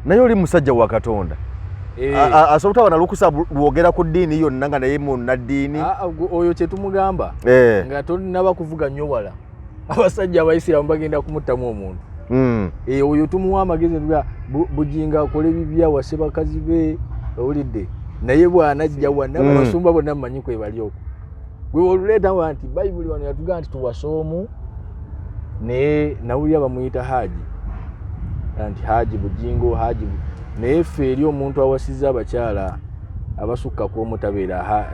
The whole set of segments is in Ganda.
naye oli musajja wa Katonda asobola wana lukusa lwogera ku ddiini yonna nga naye munnaddiini oyo kye tumugamba nga tolinaba kuvuga nnyo wala abasajja abayisiraamu bagenda kumuttamu omuntu oyo tumuwa amagezi Bujingo akole bibya wase bakazi be owulidde naye bw'anajja wana abasumba bonna mmanyi kwe bali okwo gwe oluleeta nti bayibuli wano yatugaa nti tuwasoomu naye nawulira bamuyita Haji anti Haji Bujingo Haji naye ffe eri omuntu awasizza abakyala abasukka ku omu tabeera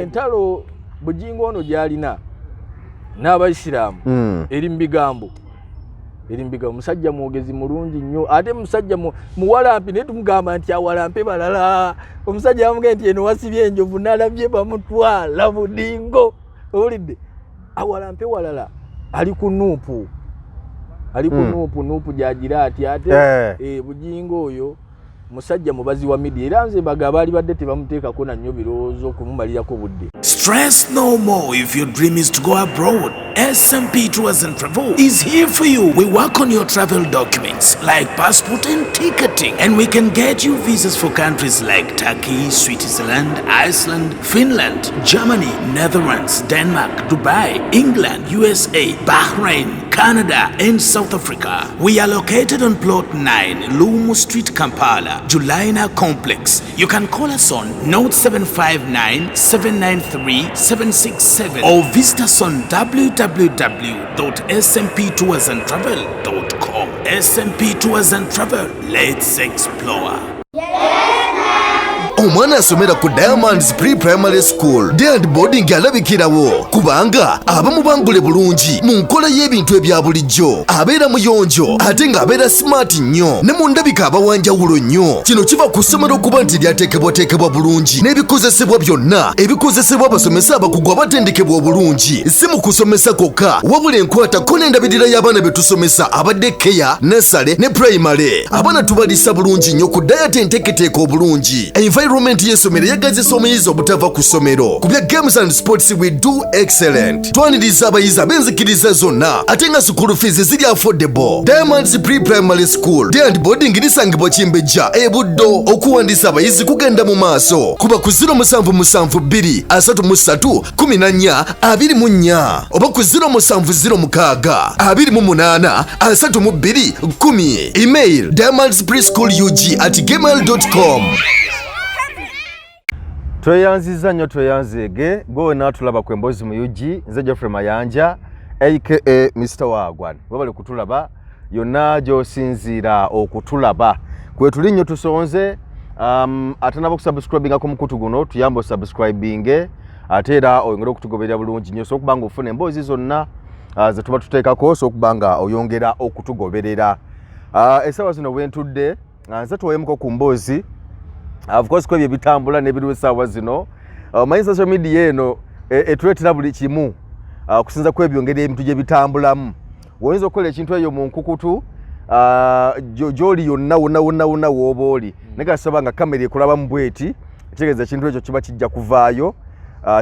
entalo Bujingo ono gy'alina n'abayisiraamu eri mu bigambo musajja mwogezi mulungi nnyo ate musajja muwalampi naye tumugamba nti awalampe balala omusajja bamugamba nti eno wasibye enjovu nalabye bamutwala Budingo owulidde awalampe walala ali ku nuupu nuupu gyagira ati ate Bujingo oyo musajja mubazi wa media era nze baga baali badde tebamuteekako na nnyo birowoozo okumumalirako budde. Stress no more if your dream is to go abroad. SMP Tours and Travel is here for you. We work on your travel documents like passport and ticketing, and we can get you visas for countries like Turkey, Switzerland, Iceland, Finland, Germany, Netherlands, Denmark, Dubai, England, USA, Bahrain, Canada, and South Africa. We are located on plot 9, Lumu Street, Kampala, Julaina Complex. You can call us on 0759-793-767 or visit us on www.smptoursandtravel.com. SMP Tours and Travel. Let's explore. Omwana asomera ku Diamonds Pre-Primary School Day and Boarding alabikirawo kubanga abamu bangule bulungi mu nkola y'ebintu ebya bulijjo abeera muyonjo ate ng'abeera smart nnyo ne mu ndabika abawanjawulo nnyo. Kino kiva ku ssomero okuba nti lyateekebwateekebwa bulungi n'ebikozesebwa byonna ebikozesebwa abasomesa abakugu abatendekebwa obulungi. Si mu kusomesa kwokka wabula enkwatako n'endabirira y'abaana be tusomesa abadde keya nursery ne primary. Abaana tubalisa bulungi nnyo ku diet enteeketeeka obulungi. Environment y'essomero yagazisa omuyizi obutava ku ssomero. Ku bya games and sports we do excellent. Twaniriza abayizi ab'enzikiriza zonna ate nga school fees ziri affordable. Diamonds Pre-Primary School Day and Boarding lisangibwa Kimbejja e Buddo. Okuwandiisa abayizi kugenda mu maaso kuba ku 0772331424 oba ku 0706283210. Email diamondspreschoolug@gmail.com. Tweyanziza nnyo tweyanzeege gwe n'atulaba ku emboozi mu UG nze Geoffrey Mayanja aka Mr. Wagwan wabali kutulaba yonna gy'osinziira okutulaba kwe tuli nnyo tusonze ate nabo kusubscribinga ku mukutu guno tuyamba osubscribinge ate era oyongera okutugoberera bulungi nnyo so okubanga ofuna emboozi zonna ze tuba tuteekako so okubanga oyongera okutugoberera essaawa zino wentudde nze tuweemuko ku mboozi of course kwebyo bitambula n'ebiriwo essaawa zino manyi social media eno etuleetera buli kimu okusinza kwebyo ngeri ebintu gye bitambulamu. Oyinza okukola ekintu eyo mu nkukutu gy'oli yonna wonna w'oba oli naye kasaba nga kamera ekulabamu bweti ekitegeeza ekintu ekyo kiba kijja kuvaayo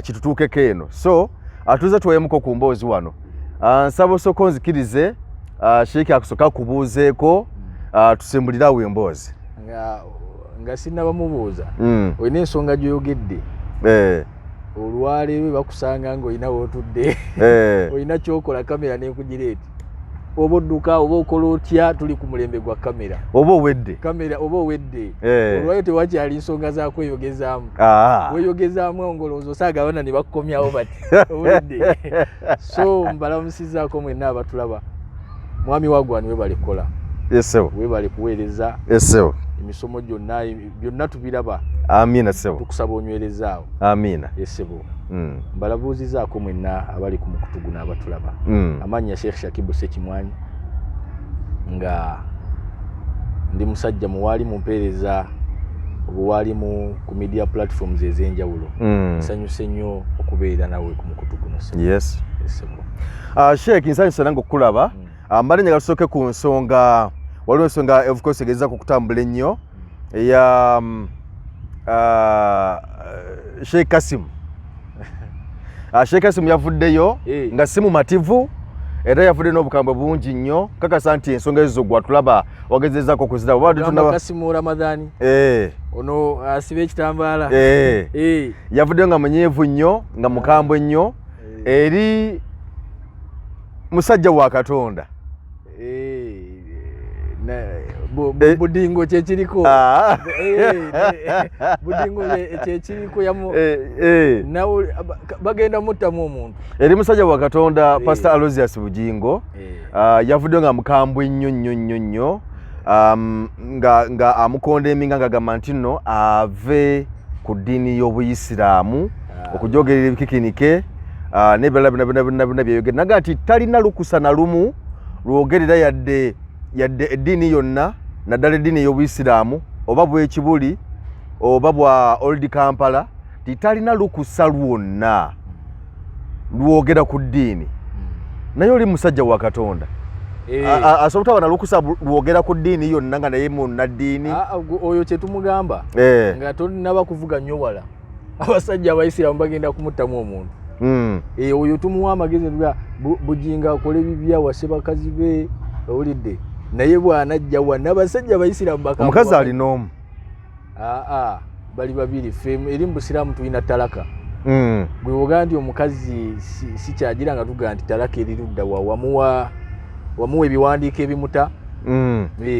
kitutuukeko eno. So tuze tuweemuko ku mboozi wano nsaba osooka onzikirize Sheikh akusooka kubuuzeeko tusimbulirawo emboozi nga sinnabamubuuza olina ensonga gy'oyogedde olwaleero bakusanga ng'olina wootudde olina kyokola kamera n'ekugireeti oba odduka oba okola otya tuli ku mulembe gwa kamera oba owedde olwayo tewakyali nsonga zakweyogezaamu weyogezaamu ongolooza osaaga abaana ne bakukomyawo bati owedde. So mbalamusizaako mwenna abatulaba mwami Wagwan webalekola webale kuweereza emisomo byonna tubiraba. Amina sebo. Tukusaba onywerezaawo. Amina. Yesebo. Mbalabuuzizaako mwenna abali ku mukutu guno abatulaba. Amannya Sheikh Shakibu Ssekimwanyi nga ndi musajja muwaali mumpeereza obuwaali ku media platforms ez'enjawulo. Nsanyuse nnyo okubeera nawe ku mukutu guno sebo. Yes. Yesebo. Sheikh nsanyuse nange okukulaba. Mbadde njagala tusooke ku nsonga waliwo ensonga of course egezaako okutambula ennyo eya Sheikh Kasim. Sheikh Kasim yavuddeyo nga si mumativu era yafudde n'obukambwe bungi nnyo kakasa nti ensonga ezo gwatulaba wagezezaako okuziraba bwatu tunaba Kasimu Ramadhani ono asibe ekitambaala yavuddeyo nga munyeevu nnyo nga mukambwe nnyo eri musajja wa Katonda Bujingo kyekiriko Bujingo kyekiriko yamu nawe bagenda muttamu omuntu eri musajja wa Katonda Pastor Aloysius Bujingo yavuddeyo nga mukambwe nnyo nga amukonda eminga ng'agamba nti nno ave ku ddiini y'Obuyisiraamu okujogerera ebikikinike n'ebirala bina byeyogera naga nti talina lukusa na lumu lwogerera yadde eddiini yonna naddala eddiini ey'Obuyisiraamu oba bw'ekibuli oba bwa Old Kampala titalina lukusa lwonna lwogera ku ddiini naye oli musajja wa Katonda asobola obutaba na lukusa lwogera ku ddiini yonna nga naye munnaddiini oyo kye tumugamba nga tolinaba kuvuga nnyo wala abasajja abayisiraamu bagenda kumuttamu omuntu oyo tumuwa amagezi nga Bujingo akole bibya wase bakazi be owulidde naye bwanajja wana abasajja abayisiraamu bakamba omukazi alina omu bali babiri ffe eri mu Busiraamu tulina talaka bwe wogaa nti omukazi si kyagira nga tugaa nti talaka erirudda wamuwa ebiwandiiko ebimuta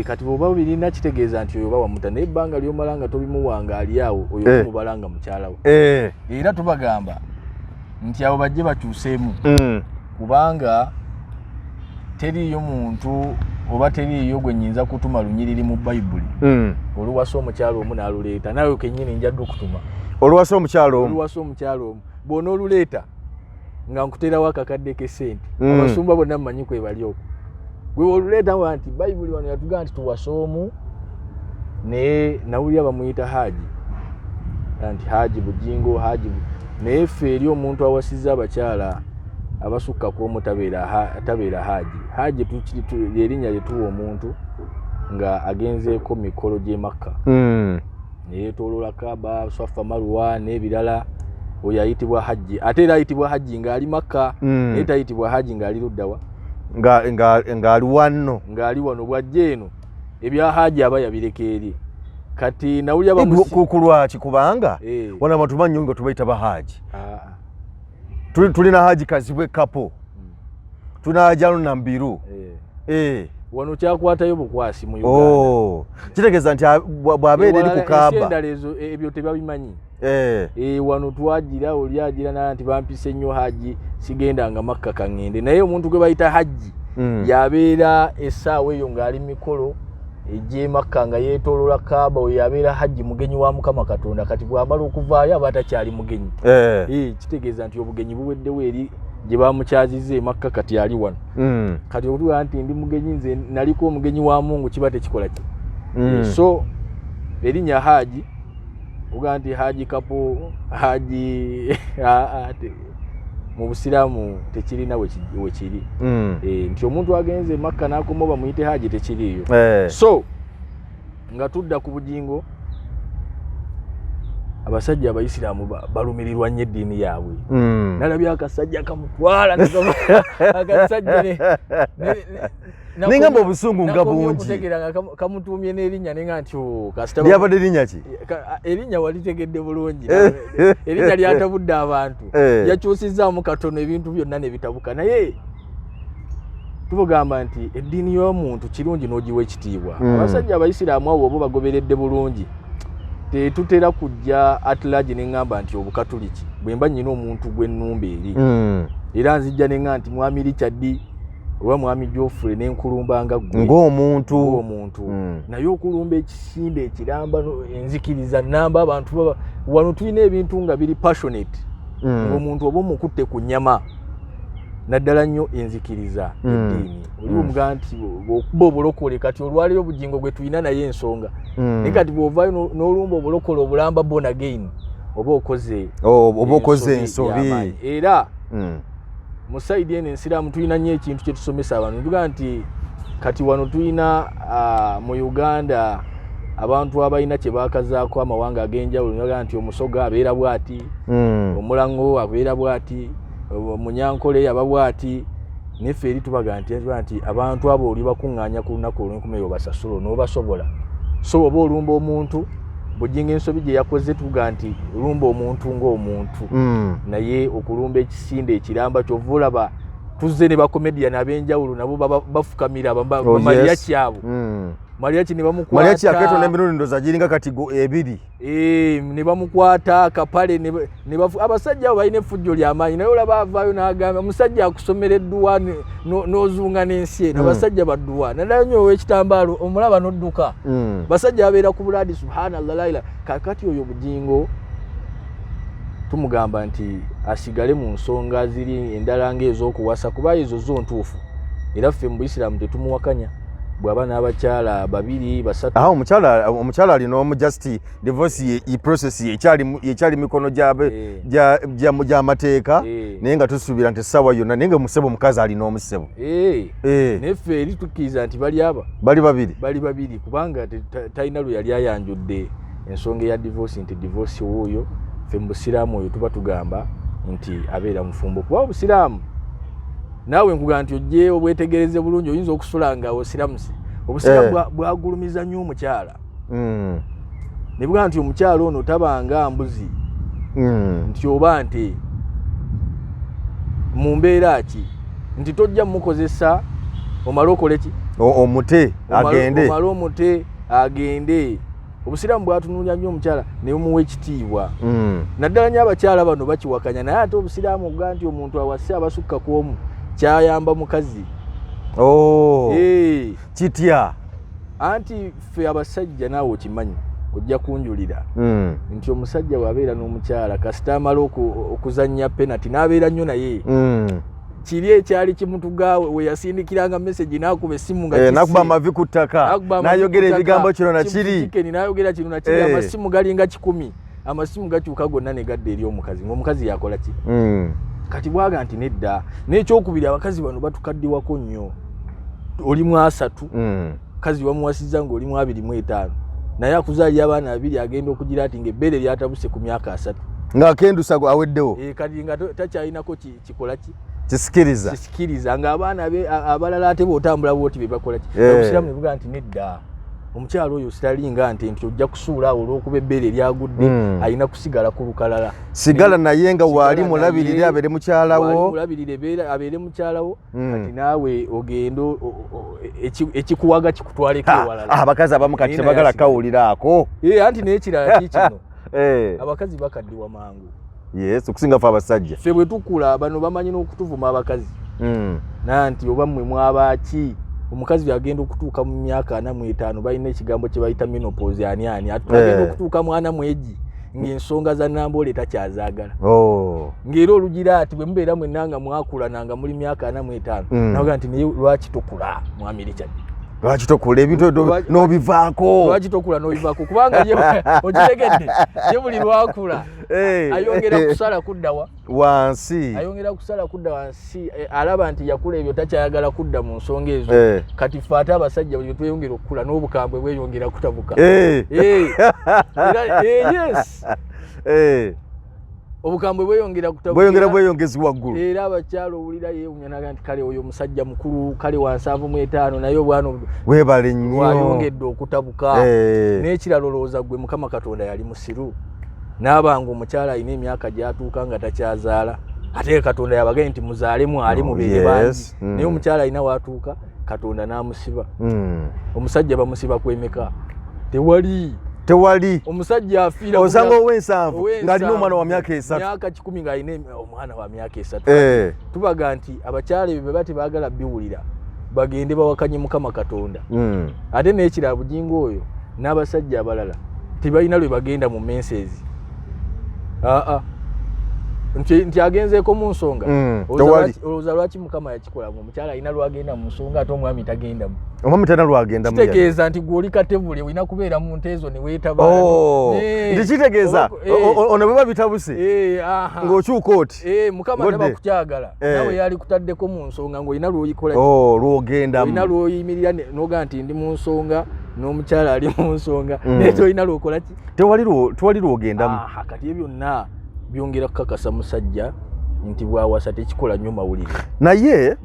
kati bw'oba birina kitegeeza nti oyo oba wamuta naye ebbanga ly'omala nga tobimuwanga ali awo oyo omubala nga mukyalawo era tubagamba nti abo bajje bakyuseemu kubanga teriiyo muntu oba teriiyo gwe nnyinza kutuma lunyiriri mu Bayibuli oluwasa omukyalo omu n'aluleeta nawe kennyini njadde okutuma oluwasa omukyalo omu bw'onooluleeta nga nkuterawo akakadde k'essente abasumba bonna mmanyi kwe bali okwo gwe oluleeta wa nti Bayibuli wano yatugaa nti tuwasa omu naye nawulira bamuyita Haji nti Haji Bujingo naye ffe eri omuntu awasizza abakyala abasukka ku omu tabeera Haji erinnya lye tuwa omuntu nga agenzeeko mikolo gy'e Makka neyeetooloola Kaaba Swafa Marwa n'ebirala oyo ayitibwa Haji ate era ayitibwa Haji ng'ali Makka naye tayitibwa Haji ng'ali luddawa ng'ali wano bw'ajja eno ebya Haji aba yabireka eri kati nawulira kulwaki kubanga wana matuma nnyo nga tubayita bahaji tulina Haji Kazibwe kapo tulina Haji Alunambiru wano kyakwatayo bukwasi mu Uganda kitegeeza nti bw'abeera eri ku Kaaba endala ezo ebyo tebabimanyi wano twagira oli agira naye nti bampise nnyo Haji sigendanga Makka kaŋŋende naye omuntu gwe bayita Haji yabeera essaawa eyo ng'ali mikolo ejje Makka nga yeetooloola Kaaba oyo yabeera Haji mugenyi wa Mukama Katonda kati bw'amala okuvaayo aba takyali mugenyi kitegeeza nti obugenyi buweddewo eri gye bamukyazizza Makka kati ali wano kati okutugaa nti ndi mugenyi nze naliko omugenyi wa Mungu kiba tekikola ki so erinnya Haji ogaa nti Haji kapo Haji mu Busiraamu tekirina wekiri nti omuntu agenze Makka n'akoma bamuyite Haji tekiriiyo so nga tudda ku Bujingo abasajja abayisiraamu balumirirwa nnyo eddiini yaabwe nalabye akasajja kamutwala akasajja nengamba obusungu nga bungi kamutuumye n'erinnya nenga nti lyabadde erinnya ki erinnya walitegedde bulungi erinnya lyatabudde abantu yakyusizzaamu katono ebintu byonna ne bitabuka naye tubagamba nti eddiini y'omuntu kirungi n'ogiwa ekitiibwa abasajja abayisiraamu abo obo bagoberedde bulungi tetutera kujja atlagi neŋŋamba nti obukatuliki bwe mba nnyina omuntu gwe nnumba eri era nzijja neŋŋa nti mwami Richard oba mwami Geoffrey n'enkulumba nga ggwe ng'omuntu naye okulumba ekisimbe ekiramba enzikiriza namba abantu wano tulina ebintu nga biri passionate ng'omuntu oba omukutte ku nnyama naddala nnyo enzikiriza eddiini oli omugaa nti okuba obulokole kati olwaliro Obujingo gwe tulina naye ensonga naye kati bw'ovaayo n'olumba obulokole obulamba born again oba okoze ensobi era mu saidi eno ensiraamu tulina nnyo ekintu kye tusomesa abantu ntugaa nti kati wano tulina mu Uganda abantu abalina kye baakazaako amawanga ag'enjawulo ntugaa nti omusoga abeera bw'ati omulango abeera bw'ati Munyankole aba bw'ati neffe eri tubaga nti abantu abo oli bakuŋŋaanya ku lunaku olw'enkumeyo basasula n'obasobola so oba olumba omuntu Bujingo ensobi gye yakoze tuga nti olumba omuntu ng'omuntu naye okulumba ekisinde ekiramba kyova olaba tuzze ne bakomedian ab'enjawulo nabo bafukamira Maria kyabo Maria ki ne bamukwata Maria ki aketo n'emirundi ndoza giringa katigo ebiri ne bamukwata kapale ne abasajja abo balina effujjo ly'amaanyi naye olaba avaayo n'agamba omusajja akusomereddwa n'ozunga n'ensi eno abasajja badduwa naddala nnyo ow'ekitambaalo omulaba n'odduka basajja babeera ku bulaadi subhanallah laila kakati oyo Bujingo tumugamba nti asigale mu nsonga ziri endala ng'ez'okuwasa kuba ezo zo ntuufu era ffe mu Buisiraamu tetumuwakanya bwaba n'abakyala babiri basatu omukyala alina omu just divorce ye process yekyali mikono gy'amateeka naye nga tusuubira nti essaawa yonna naye nga musebo mukazi alina omusebo neffe eri tukkiriza nti bali babiri kubanga talina lwe yali ayanjudde ensonga eya divorce nti divorce wuuyo ffe mu Busiraamu oyo tuba tugamba nti abeera mufumbo kuba Obusiraamu naawe nkugamba nti ojje obwetegereze bulungi oyinza okusula nga osiramusi Obusiraamu bwagulumiza nnyo omukyala ne bugamba nti omukyala ono tabanga mbuzi nti oba nte mu mbeera ki nti tojja mukozesa omale okole ki omute agende omale omute agende Obusiraamu bwatunuulya nnyo omukyala ne bumuwa ekitiibwa naddala nnyo abakyala bano bakiwakanya naye ate Obusiraamu obuga nti omuntu awase abasukka ku omu kyayamba mukazi kitya anti ffe abasajja naawe okimanyi ojja kunjulira nti omusajja bw'abeera n'omukyala kasita amala okuzannya penalty n'abeera nnyo naye kiri ekyali kimutugaawe we yasindikiranga message n'akuba essimu nga nakuba amavi ku ttaka n'ayogera ebigambo kino na kiri n'ayogera kino na kiri amasimu galinga 10 amasimu gakyuka gonna ne gadda eri omukazi ng'omukazi yakola ki kati bwaga nti nedda n'ekyokubiri abakazi bano batukaddiwako nnyo oli mu 3 kazi wamuwasizza ng'oli mu 25 naye akuzaalira abaana 2 agenda okugira ati ng'ebbeere lyatabuse ku myaka 3 ng'akendusa aweddewo kati nga takyalinako kikola ki kisikiriza ng'abaana be abalala ate bw'otambula bwoti be bakola ki Obusiraamu ne buga nti nedda omukyalo oyo sitalinga nti ojja kusuula awo olw'okuba ebbeere eryagudde alina kusigala ku lukalala sigala naye nga waali mulabirire abeere mukyalawo abeere mukyalawo kati naawe ogendo ekikuwaga kikutwaleko ewalala abakazi abamu kati tebagala kawuliraako anti naye ekirala kikino abakazi bakaddiwa mangu okusinga fe abasajja ffe bwe tukula bano bamanyi n'okutuvuma abakazi nanti oba mmwe mwabaki omukazi agenda okutuuka mu myaka 45 balina ekigambo kye bayita menopause ani agenda okutuuka mu 40 ng'ensonga za Namboole takyazaagala ng'era olugira ati bwe mubeera mwenna nga mwakula nanga muli myaka 45 naga nti naye lwaki tokula mwami Richard lwaki tokula ebintu n'obivaako kubanga okitegedde ye buli lwakula ayongera kusala kudda wansi alaba nti yakula ebyo takyayagala kudda mu nsonga ezo kati ffe ate abasajja buli tweyongera okukula n'obukambwe bweyongera kutabuka obukambwe bweyongezi waggulu era abakyalo owulira yeewunyanaga nti kale oyo omusajja mukulu kale wa 75 naye obwana webale nnyo wayongedde okutabuka n'ekirala olowooza gwe Mukama Katonda yali musiru n'abanga omukyala alina emyaka gy'atuuka nga takyazaala ate Katonda yabagambye nti muzaalemu ali mubeere bangi naye omukyala alina waatuuka Katonda n'amusiba omusajja bamusiba kwemeka tewali omusajja afiira osanga ow'ensanvu ng'alina omwana wa myaka 3 myaka 10 ng'alina omwana wa myaka 3 tubaga nti abakyala ebyo beba tebaagala biwulira bagende bawakanye Mukama Katonda ate n'ekirala Bujingo oyo n'abasajja abalala tebalina lwe bagenda mu menses nti agenzeeko mu nsonga olowooza lwaki Mukama yakikola omukyala alina lwagenda mu nsonga ate omwami tagendamu omwami talina lwagendamu kitegeeza nti gw'oli katebule olina kubeera mu nteezo ne weetaba nti kitegeeza ono bwe babitabuse ng'okyuka oti Mukama taba kukyagala nawe yali kutaddeko mu nsonga ng'olina lw'oyikola lw'ogendamu olina lw'oyimirira n'oga nti ndi mu nsonga n'omukyala ali mu nsonga naye tolina lw'okola ki tewali lw'ogendamu kati byonna byongera kukakasa musajja nti bwawasa tekikola nnyo mawulire naye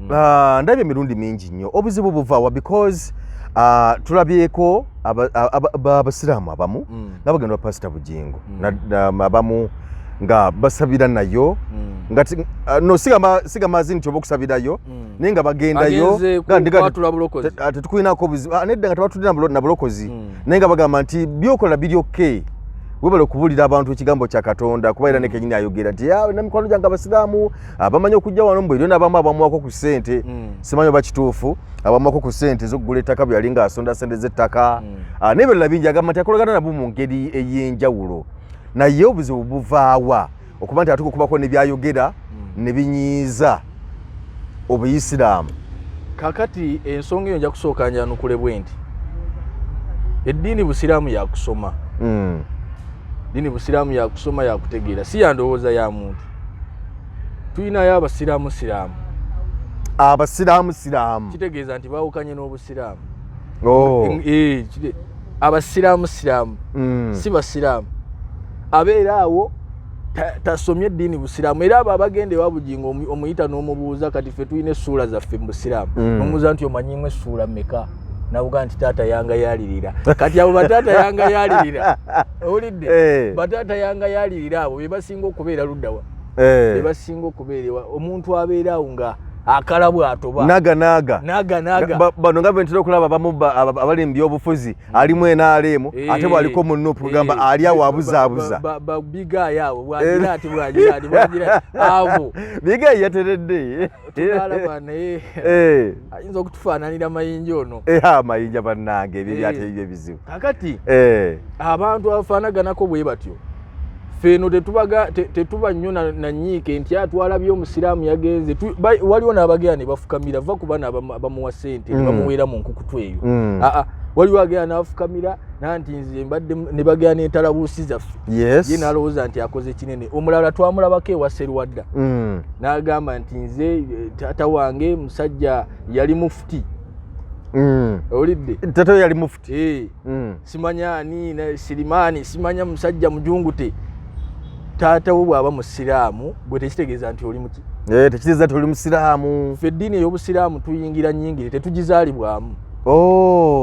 ndabye emirundi mingi nnyo obuzibu buvaawa because tulabyeko abasiraamu abamu nga bagenda Pastor Bujingo abamu nga basabira nayo ngati no siga mazini kyoba okusabirayo naye nga bagendayo tetukulinako obuzibu nedda nga tebatudde na bulokozi naye nga bagamba nti byokola biri okay webale okubulira abantu ekigambo kya Katonda kuba era ne kenyini ayogera nti namikwano gyange abasiraamu abamanyi okujja wano mbwe n'abamu abamuwako ku ssente simanyi oba kituufu abamuwako ku ssente ez'okugula ettaka bwe yali nga asonda ssente z'ettaka n'ebirala bingi agamba nti akolagana nabo mu ngeri ey'enjawulo naye obuzibu buvaawa okuba nti atuka okubako ne byayogera ne binyiiza obuyisiraamu. Kakati ensonga eyo nja kusooka njanukule bwe nti eddiini busiraamu yakusoma dini busiraamu yakusoma yakutegeera si yandowooza ya muntu tuyinayo abasiraamu kitegeeza nti baawukanye n'obusiraamu abasiraamu si basiraamu abeera awo tasomye eddiini busiraamu era abo abagenda ewa Bujingo omuyita n'omubuuza kati ffe tulina essuula zaffe mu busiraamu nomubuuza nti omanyimu essuula mmeka nabuga nti taata yanga yalirira kati abo bataata yanga yalirira owulidde bataata yanga yalirira abo bebasinga okubeera luddawa bebasinga okubeerewa omuntu abeerawo nga akala bwatoba naga bano nga bentera okulaba abamu abali mu byobufuzi alimu enaalemu ate bwaliko munupu kugamba ali awo abuzaabuza bigaaya abo bwagira ati bwagira abo bigaaya yateredde tunalaba naye ayinza okutufaananira mayinja ono amayinja bannange ebyo byate ebyo ebizibu kakati abantu abafaanaganako bwe batyo feno tetuba nnyo na nyiike nti atwalabye omusiraamu yagenze waliwo n'abagenda ne bafukamira va kuba abamuwa ssente ne bamuweera mu nkukutu eyo waliwo agenda n'abafukamira nanti nze mbadde ne bagenda n'entalabuusi zaffe ye n'alowooza nti akoze kinene omulala twamulabako ewa Serwadda n'agamba nti nze taata wange musajja yali mufuti olidde taata yali mufuti simanya ani Sirimaani simanya musajja mujungute taata wo bwaba musiraamu gwe tekitegeeza nti oli muki tekitegeeza nti oli musiraamu ffe eddiini ey'obusiraamu tuyingira nnyingire tetugizaalibwamu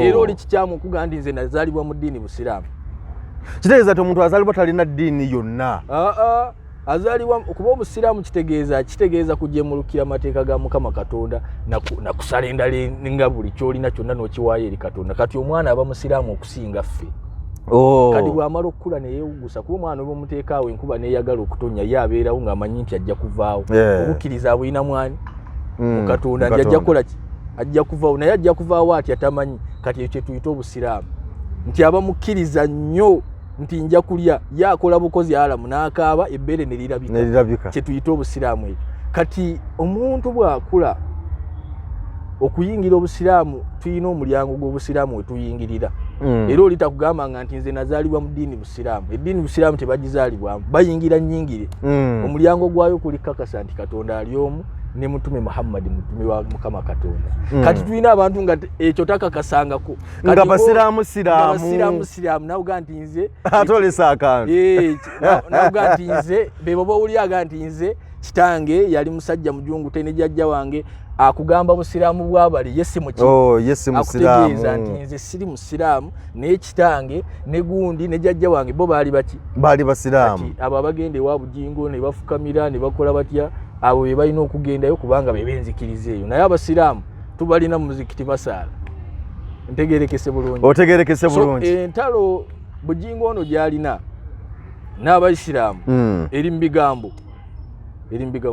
era oli kikyamu okuga nti nze nazaalibwa mu ddiini busiraamu kitegeeza nti omuntu azaalibwa talina ddiini yonna azaalibwa kuba obusiraamu kitegeeza kujemulukira amateeka ga Mukama Katonda nakusala endala nga buli kyolina kyonna n'okiwaayo eri Katonda kati omwana aba musiraamu okusinga ffe kati bw'amala okukula neyeewugusa kuba omwana oba omuteekaawo enkuba neeyagala okutonya ye abeerawo ng'amanyi nti ajja kuvaawo obukkiriza abulina mwani mu Katonda nti ajja kukola ki ajja kuvaawo naye ajja kuvaawo ati atamanyi kati ekyo kyetuyita obusiraamu nti aba mukkiriza nnyo nti nja kulya ye akola bukozi alamu n'akaaba ebbeere ne lirabika kyetuyita obusiraamu ekyo kati omuntu bw'akula okuyingira obusiraamu tuyina omulyango gw'obusiraamu we tuyingirira era oli takugambanga nti nze nazaalibwa mu ddiini busiraamu eddiini busiraamu tebagizaalibwamu bayingira nnyingire omulyango gwayo kuli kakasa nti Katonda ali omu ne mutume Muhammad mutume wa Mukama Katonda kati tulina abantu nga ekyo takakasangako nga basiraamu siraamu nawuga nti nze atolesa akantu nawuga nti nze bebo bawulyaga nti nze kitange yali musajja mujungute ne jjajja wange akugamba busiraamu bwabali yesi muki akutegeeza nti nze siri musiraamu naye kitange ne gundi ne jjajja wange bo baali baki baali basiraamu abo abagenda ewa Bujingo ne bafukamira ne bakola batya abo be balina okugendayo kubanga be benzikiriza eyo naye abasiraamu tubalina mu muzikiti basaala ntegerekese bulungi otegerekese bulungi entalo Bujingo ono gyalina n'abayisiraamu eri mu bigambo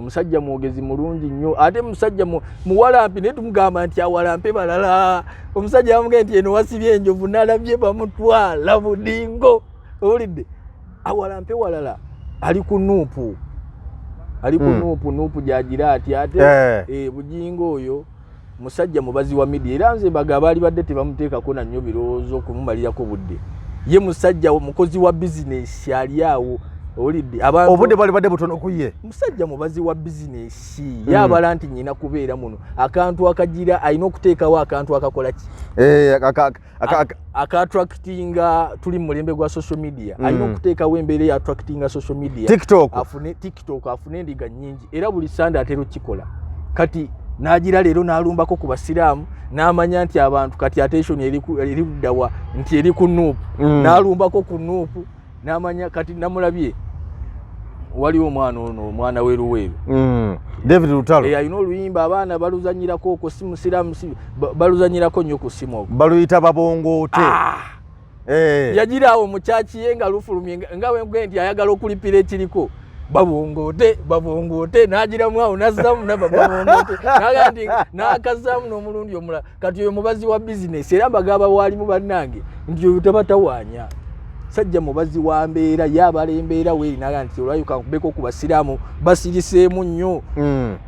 musajja mwogezi mulungi nnyo ate musajja muwalampi naye tumugamba nti awalampe balala omusajja bamugenda nti eno wasibye enjovu nalabye bamutwala Budingo owulidde awalampe walala ali ku nuupu nuupu gyagira ati ate Bujingo oyo musajja mubazi wa media era nze baga baali badde tebamuteekako nannyo birowoozo okumumalirako budde ye musajja mukozi wa bizinesi ali awo olidde abantu obudde bali badde butono kuye musajja mubazi wa business yabala nti nyina kubeera muno akantu akagira alina okuteekawo akantu akakola ki attractinga tuli mu mulembe gwa social media alina okuteekawo embeera ya attractinga social media TikTok afune endiga nnyingi era buli sande atera okikola kati n'agira leero n'alumbako ku basiraamu n'amanya nti abantu kati attention eri luddawa nti eri ku nuupu n'alumbako ku nuupu n'amanya kati namulabye waliwo omwana weruweru David Lutalo alina oluyimba abaana baluzanyirako ko si musiraamu baluzanyirako nnyo ku simu okwo baluyita babongoote yagiraawo mu kyaki ye nga lufulumye nga wengwe nti ayagala okulipira ekiriko babongoote n'agiramu awo nazzamu babongoote naga nti n'akazzaamu n'omulundi omulala kati oyo mubazi wa bizinesi era mbagamba waalimu bannange nti oyo tabatawaanya sajja mubazi wa mbeera yabala embeera weeri naga nti olwayuka nkubeko ku basiraamu basiriseemu nnyo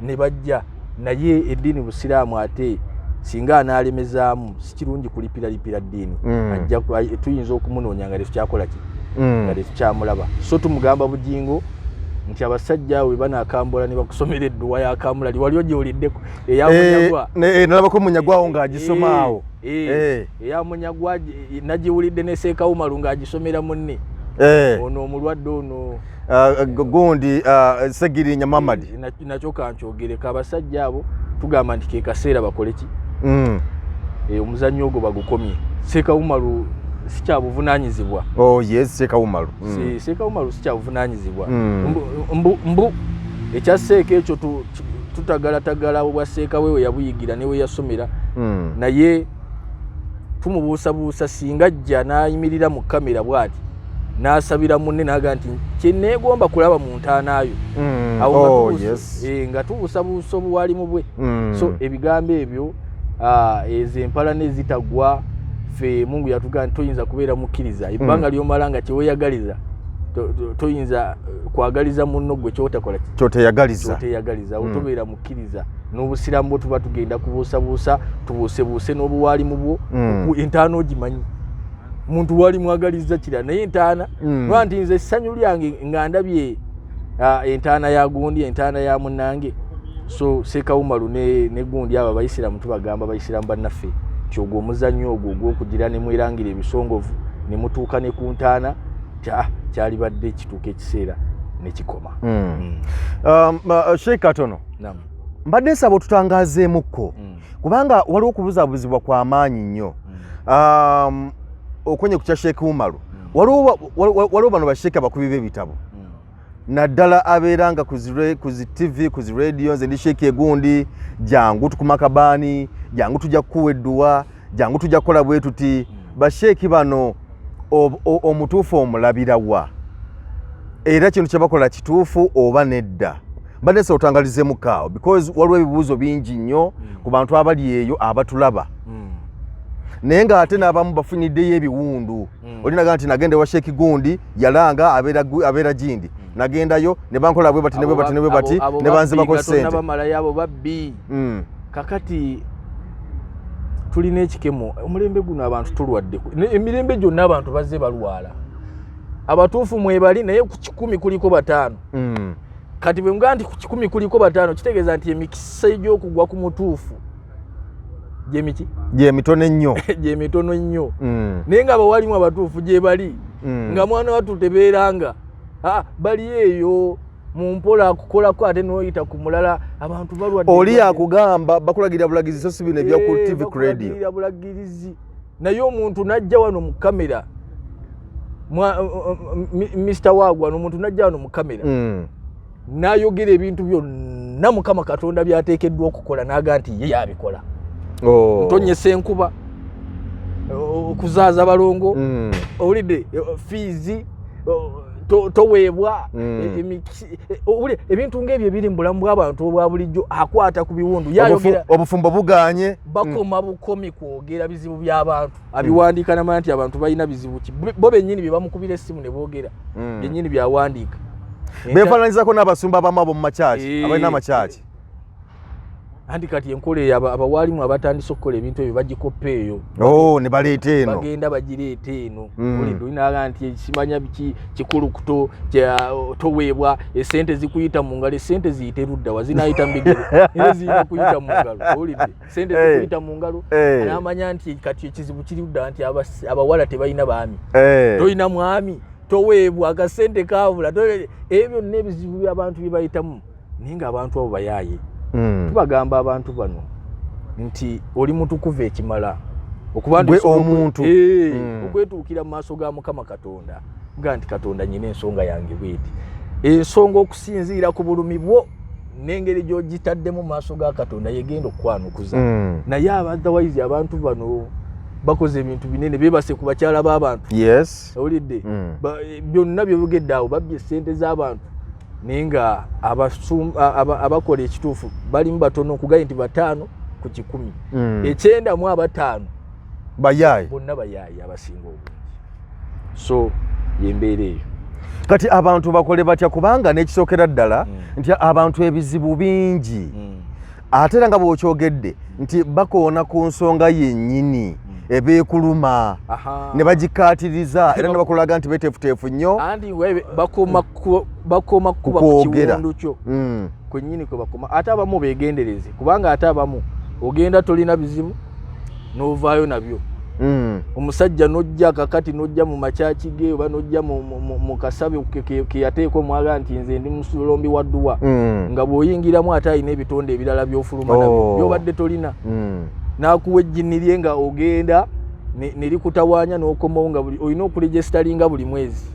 ne bajja naye eddiini busiraamu ate singa anaalemezaamu si kirungi kulipiralipira ddiini ajja tuyinza okumunoonya nga tetukyakola ki nga tetukyamulaba so tumugamba Bujingo nti abasajja we banakambula ne bakusomera edduwa yakamulali waliwo gyoliddeko eyamunyagwa nalabako munyagwawo ng'agisomaawo eyamunyagwa nagiwulidde ne Seeka Umaru ng'agisomera munne ono omulwadde ono gundi Segirinya Mamadi nakyo kankyogereka abasajja abo tugamba nti ke kaseera bakole ki omuzannyo ogwo bagukomye Seeka Umaru sikyabuvunanyizibwa yes Seeka Umaru Seeka Umaru sikyabuvunanyizibwa mbu ekyaseeka ekyo tutagalatagala obwa Seeka wewe yabuyigira newe yasomera naye tumubuusabuusa singa ajja n'ayimirira mu kamera bw'ati n'asabira munne n'aga nti kyenneegomba kulaba mu ntaanaayo awo nga tubuusabuusa obuwaalimu bwe so ebigambo ebyo ezo empala nezitagwa fe Mungu yatugamba nti toyinza kubeera mukkiriza ebbanga ly'omala nga kyeweeyagaliza toyinza kwagaliza munno gwe kyoteyagaliza otobeera mukkiriza n'obusiraamu bwo tuba tugenda kubuusabuusa tubuusebuuse n'obuwaalimu bwo entaana ogimanyi muntu wali mwagaliza kira naye entaana lwa nti nze essanyu lyange nga ndabye entaana ya gundi entaana ya munnange so Seeka Umaru ne gundi abo abayisiraamu tubagamba abayisiraamu bannaffe nti ogwo omuzannyo ogwo ogw'okugira ne mwerangira ebisongovu ne mutuuka ne ku ntaana kyali badde kituuka ekiseera ne kikoma Sheikh Katono mbadde nsaba otutangaazeemukko kubanga waliwo okubuzaabuzibwa kwa maanyi nnyo okwenye ku kya Sheikh Umaru waliwo bano basheeka abakubi b'ebitabo naddala abeeranga ku zi TV ku zi radio nze ndi Sheikh egundi jangu tukuma kabaani jangu tujja kukuwa edduwa jangu tujja kukola bwe tuti basheeki bano omutuufu omulabira wa era kintu kye bakola kituufu oba nedda mbadde nsaba otangalizeemu kaawo because waliwo ebibuuzo bingi nnyo ku bantu abali eyo abatulaba naye ng'ate n'abamu bafuniddeyo ebiwundu olinaga nti nagenda ewa Sheikh gundi yalanga abeera gindi nagendayo ne bankola bwe bati ne bati ne banzibako ssente nabamalayo abo babbi kakati tulina ekikemo omulembe guno abantu tulwadde emirembe gyonna abantu bazze balwala abatuufu mwebali naye ku 10 kuliko 5 kati bwe mga nti ku 10 kuliko 5 kitegeeza nti emikisa egy'okugwa ku mutuufu gyemitono ennyo gyemitono nnyo naye nga bawalimu abatuufu gye bali nga mwana wattu tebeeranga bali eyo mu mpola akukolako ate n'oyita ku mulala abantu balwadde oli akugamba bakulagira bulagizi so si bino ebya ku TV ku radio bulagirizi naye omuntu najja wano mu kamera Mr. Wagwan omuntu najja wano mu kamera n'ayogera ebintu byonna Mukama Katonda byateekeddwa okukola n'aga nti ye yabikola ntonyesa enkuba okuzaaza balongo owulidde fiizi toweebwa ebintu ng'ebyo ebiri mu bulamu bw'abantu obwa bulijjo akwata ku biwundu yayogera obufumbo buganye bakoma bukomi kwogera bizibu by'abantu abiwandiika namanya nti abantu balina bizibu ki bo bennyini bye bamukubira essimu ne boogera bennyini byawandiika beefaananyizako n'abasumba abamu abo mu makyaki abalina amakyaki Andi kati enkole abawalimu abatandise okukola ebintu ebyo bagikopa eyo. Ne baleeta eno. Bagenda bagireeta eno. Oli inaga nti simanya biki kikulu kuto toweebwa esente zikuyita mu ngalo, esente ziyite ludda wazinayita mbigere. Eziyita kuyita mu ngalo. Oli sente zikuyita mu ngalo. Anamanya nti kati ekizibu kiri ludda nti abawala tebalina baami. Toyina mwami, toweebwa akasente kaabula. Ebyo n'ebizibu by'abantu bye bayitamu. Ninga abantu abo bayaye. Tubagamba abantu bano nti oli mutukuvu ekimala okubandi omuntu okwetuukira mu maaso ga Mukama Katonda nga nti Katonda nyine ensonga yange bweti ensonga okusinziira ku bulumi bwo n'engeri gy'ogitaddemu mu maaso ga Katonda yegenda okukwanukuza naye otherwise abantu bano bakoze ebintu binene bebase ku bakyala b'abantu owulidde byonna byobugedde awo babbye ssente z'abantu ninga abakola ekituufu balimu batono okugaye nti 5 ku 10 ekyenda mu 5 bayaye bonna bayaye abasinga obungi so yembeera eyo kati abantu bakole batya kubanga n'ekisookera ddala nti abantu ebizibu bingi ate era nga bw'okyogedde nti bakoona ku nsonga yennyini ebeekuluma ne bagikaatiriza era ne bakulaga nti beteefuteefu nnyo andi bakoma kuba ku kiwundu kyo kwennyini kwe bakoma ate abamu beegendereze kubanga ate abamu ogenda tolina bizibu n'ovaayo nabyo omusajja nojja kakati nojja mu makyaki ge oba nojja mu kasabe keyateeka omwaga nti nze ndi musulombi wa dduwa nga bw'oyingiramu ate alina ebitonde ebirala by'ofuluma nabyo by'obadde tolina n'akuwa ejjini lye nga ogenda ne likutawaanya n'okomawo nga olina okuregisteringa buli mwezi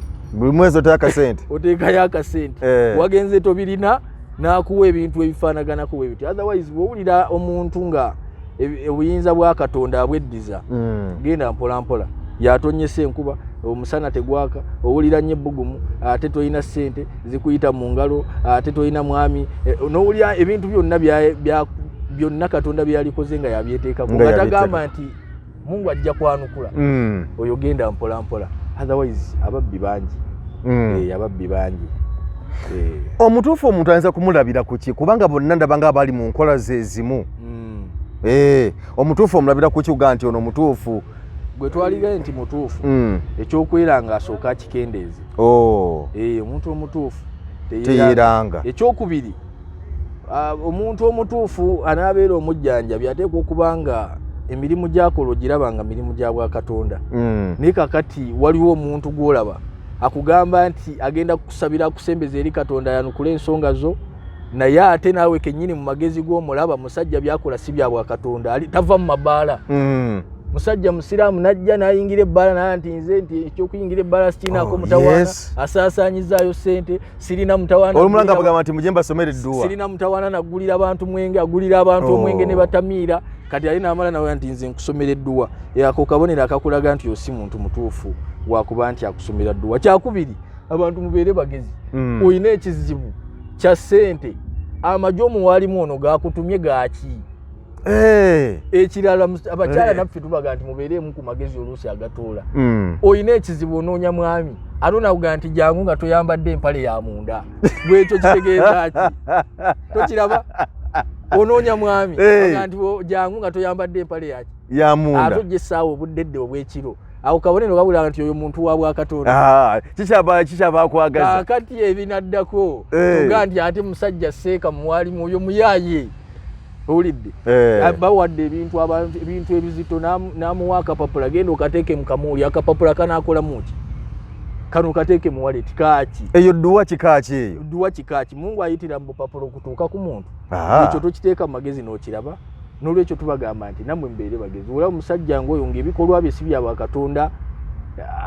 oteekayo akasente oteekayo akasente wagenze tobirina n'akuwa ebintu ebifaanaganako bwe bityo otherwise bw'owulira omuntu nga obuyinza bwa Katonda abweddiza genda mpola mpola yatonyesa enkuba omusana tegwaka owulira nnyo ebbugumu ate tolina ssente zikuyita mu ngalo ate tolina mwami n'owulira ebintu byonna Katonda byalikoze nga yabyeteekako nga tagamba nti Mungu ajja kwanukula oyo genda mpola mpola otherwise ababbi bangi ababbi bangi omutuufu omuntu ayinza kumulabira ku ki kubanga bonna ndaba nga abali mu nkola ze ezimu omutuufu omulabira ku ki kuga nti ono mutuufu gwe twaligaye nti mutuufu ekyokwera asooka akikendeeze omuntu omutuufu teyeranga ekyokubiri omuntu omutuufu anaabeera omujjanjabi ateekwa okubanga emirimu gy'akola ogirabanga mirimu gya Bwakatonda naye kakati waliwo omuntu gw'olaba akugamba nti agenda kukusabira akusembeza eri Katonda yanukula ensonga zo naye ate naawe kennyini mu magezi g'omulaba musajja byakola si bya Bwakatonda tava mu mabaala musajja musiraamu najja n'ayingira ebbaala naye nti nze nti ekyokuyingira ebbaala sikinaako mutawaana asaasaanyizaayo ssente sirina mutawaana olumulanga bagamba nti mujje mbasomere edduwa sirina mutawaana naggulira abantu mwenge agulira abantu omwenge ne batamiira kati ali n'amala nawe nti nze nkusomera edduwa ako kabonero akakulaga nti osi muntu mutuufu wakuba nti akusomera dduwa kyakubiri abantu mubeere bagezi olina ekizibu kya ssente amagye omuwaalimu ono gakutumye gaaki ekirala abakyala naffe tubaga nti mubeeremu ku magezi oluusi agatoola olina ekizibu onoonya mwami ate nakuga nti jangu nga toyambadde empale ya munda bwekyo kitegeeza ki tokiraba onoonya mwami aga nti jangu nga toyambadde empale ya munda ate ojja essaawa obuddedde obw'ekiro awo kabonero kabulaga nti oyo muntu wa Bwakatonda kikyaba akwagaza kakati ebinaddako tuga nti ate musajja seeka muwalimu oyo muyaaye owulidde bawadde ebintu ebizito n'amuwa akapapula genda okateeke mu kamuuli akapapula kanaakolamu ki kano kateeke mu waleti kaaki eyo dduwa kikaaki eyo dduwa kikaaki Mungu ayitira mu bupapula okutuuka ku muntu ekyo tokiteeka mu magezi n'okiraba n'olwekyo tubagamba nti nammwe mbeere bagezi olaba omusajja ng'oyo ng'ebikolwa bye si bya Bwakatonda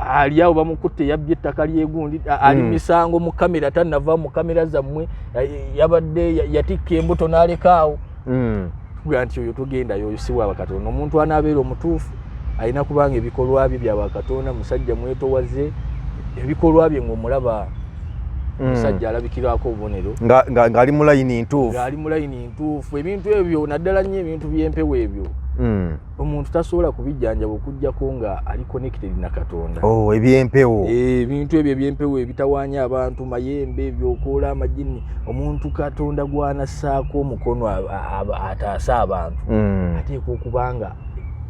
ali awo bamukutte yabbye ettaka lyegundi ali misango mu kamera tannava mu kamera zammwe yabadde yatikka embuto n'alekaawo tuga nti oyo togendayo oyo si bwa Bwakatonda omuntu anaabeera omutuufu alina kubanga ebikolwa bye bya Bwakatonda musajja mwetowaze ebikolwa bye ng'omulaba omusajja alabikirako obubonero ng'ali mu layini ntuufu. Ng'ali mu layini ntuufu. Ebintu ebyo naddala nnyo ebintu by'empewo ebyo omuntu tasobola kubijjanjaba okuggyako nga ali connected na Katonda. Ebyempewo. Ebintu ebyo ebyempewo ebitawaanya abantu, mayembe, ebyokoola, amajini, omuntu Katonda gw'anassaako omukono ataasa abantu ateekwa okubanga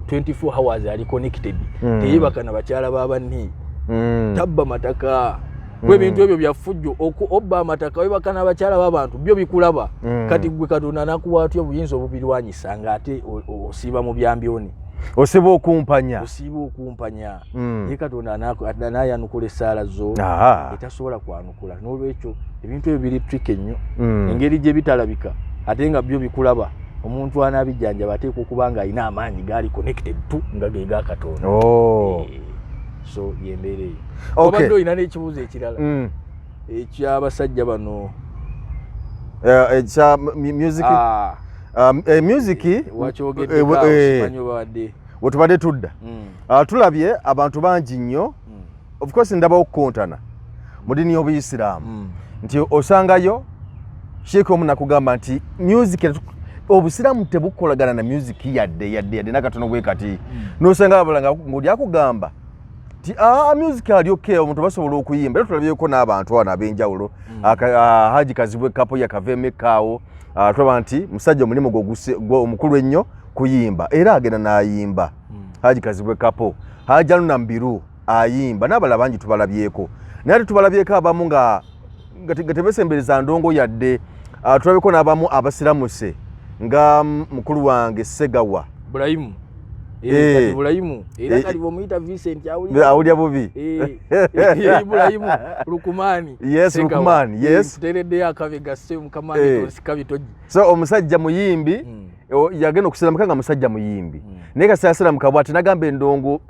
24 hours ali connected. Teyebaka na bakyala b'abanne, tabba mataka. Kwe bintu ebyo byafujjo obba amataka webaka n'abakyala b'abantu byo bikulaba. Kati gwe Katonda nakuwaatya obuyinza obubirwanyisa ng'ate osiiba mu byambyoni. Osiba okumpanya. Ye Katonda n'ayanukula essaala zo etasobola kwanukula. N'olwekyo ebintu ebyo biri tricky nnyo, engeri gye bitalabika ate nga byo bikulaba. Omuntu anaabijjanjaba ateekwa okuba ng'alina amaanyi gaali connected tu nga ge ga Katonda. So yembeera eyo. Obadde olina n'ekibuuzo ekirala eky'abasajja bano ekya music. Music wakyogeddeko simanyi obadde wetubadde tudda tulabye abantu bangi nnyo, of course ndabawo okukontana mu ddiini y'Obuyisiraamu nti osangayo sheekh omu nakugamba nti music Obusiraamu tebukolagana na music yadde nakatono bwe kati n'osanga abalanga ng'oli akugamba ti music ali okay, omuntu basobola okuyimba. Era tulabyeko n'abantu wana ab'enjawulo Haji Kazibwe kapo yakaveme kaawo tulaba nti musajja omulimu gwo omukulu ennyo kuyimba era agenda n'ayimba. Haji Kazibwe kapo, Haji Aluna Mbiru ayimba, n'abalala bangi tubalabyeko. Naye tubalabyeko abamu nga tebesembereza ndongo yadde. Tulabyeko n'abamu abasiramuse nga mukulu wange Segawa Ibrahim. Ibrahim era kali bomuyita Vincent awulya bubi. Ibrahim Lukumani. Yes, Lukumani. Yes. Tuteredde akabega se mukamani tosikabitoji. So omusajja muyimbi yagenda okusiramika nga musajja muyimbi. Naye kasasira mukabwati nagamba endongo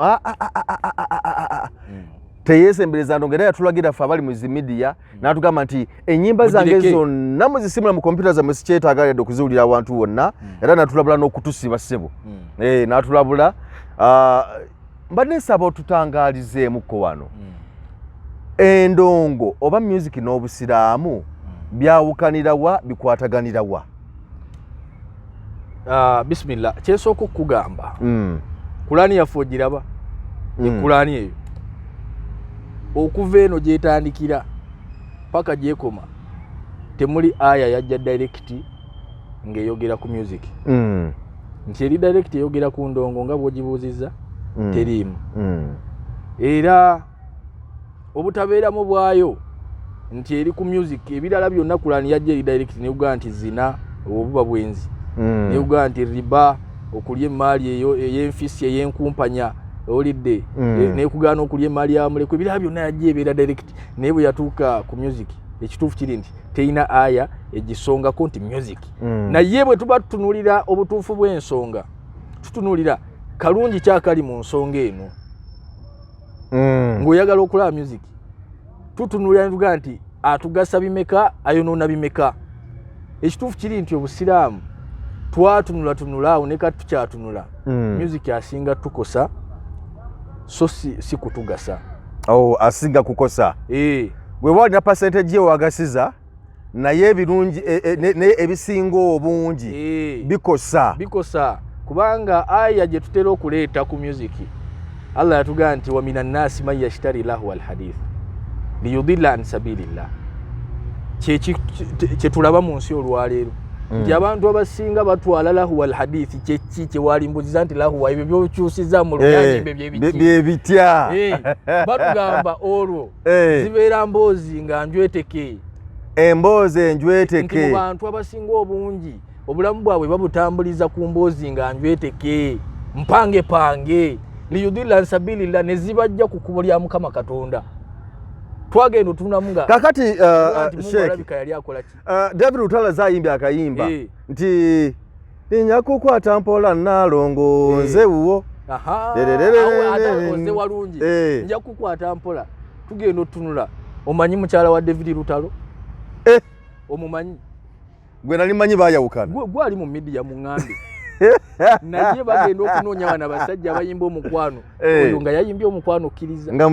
teyesembereza ndongo era yatulagira ffe abali mu media n'atugamba nti ennyimba zange zonna muzisimula mu kompyuta zammwe sikyetaagalidde okuziwulira awantu wonna era natulabula n'okutusiba ssebo. N'atulabula mbadde nsaba otutangaalizeemuko wano endongo oba music n'Obusiraamu byawukanira wa bikwataganira wa? Bismillah, kyesooka okugamba Kulaani yaffe ogiraba Kulaani eyo okuva eno gyetandikira paka gyekoma temuli aya yajja direct ng'eyogera ku music. Nti eri direct eyogera ku ndongo nga bw'ogibuuzizza teriimu. Era obutabeeramu bwayo nti eri ku music ebirala byonna Kulaani yajja eri direct neugamba nti zina obuba bwenzi, neugamba nti riba okulya emaali ey'enfisi ey'enkumpanya olidde nekugaana okulya emaali ya mulekwa ebirala byonna yajja ebeera direct. Naye bwe yatuuka ku music ekituufu kiri nti teina aya egisongako nti music. Naye bwe tuba tutunulira obutuufu bw'ensonga tutunulira kalungi kyakali mu nsonga eno ng'oyagala okulaba music tutunulira netugaa nti atugasa bimeka ayonoona bimeka. Ekituufu kiri nti Obusiraamu twatunula awo ne kati tukyatunula music asinga tukosa so si kutugasa. Asinga kukosa. Gwe walina percentage yewagasiza naye ebirungi ebisinga obungi bikosa kubanga aya gye tutera okuleeta ku music Allah yatugamba nti wa minan nasi man yashtari lahu alhadith liyudilla an sabilillah. Kye tulaba mu nsi olwaleero nti abantu abasinga batwala lahu alhadith kye walimbuziza nti lahu ebyo by'okyusiza mu lunyanyimbe byebitya batugamba olwo zibeera mboozi nga njweteke. Emboozi enjweteke nti mu bantu abasinga obungi obulamu bwabwe babutambuliza ku mboozi nga njweteke mpange liyudilla an sabilillah ne zibajja ku kkubo lya Mukama Katonda. Twagenda otunamu nga kakati Sheikh yali akola ki? David Lutala zayimbye akayimba nti nyakukwata mpola nalongo nze wuwo nze walungi nja kukwata mpola. Tugenda otunula omanyi mukyala wa David Lutalo? Omumanyi? Gwe nali manyi bayawukana. Gwali mu media mu ngambe naye bagenda okunoonya bana basajja abayimba omukwano oyo nga yayimbye omukwano okkiriza nga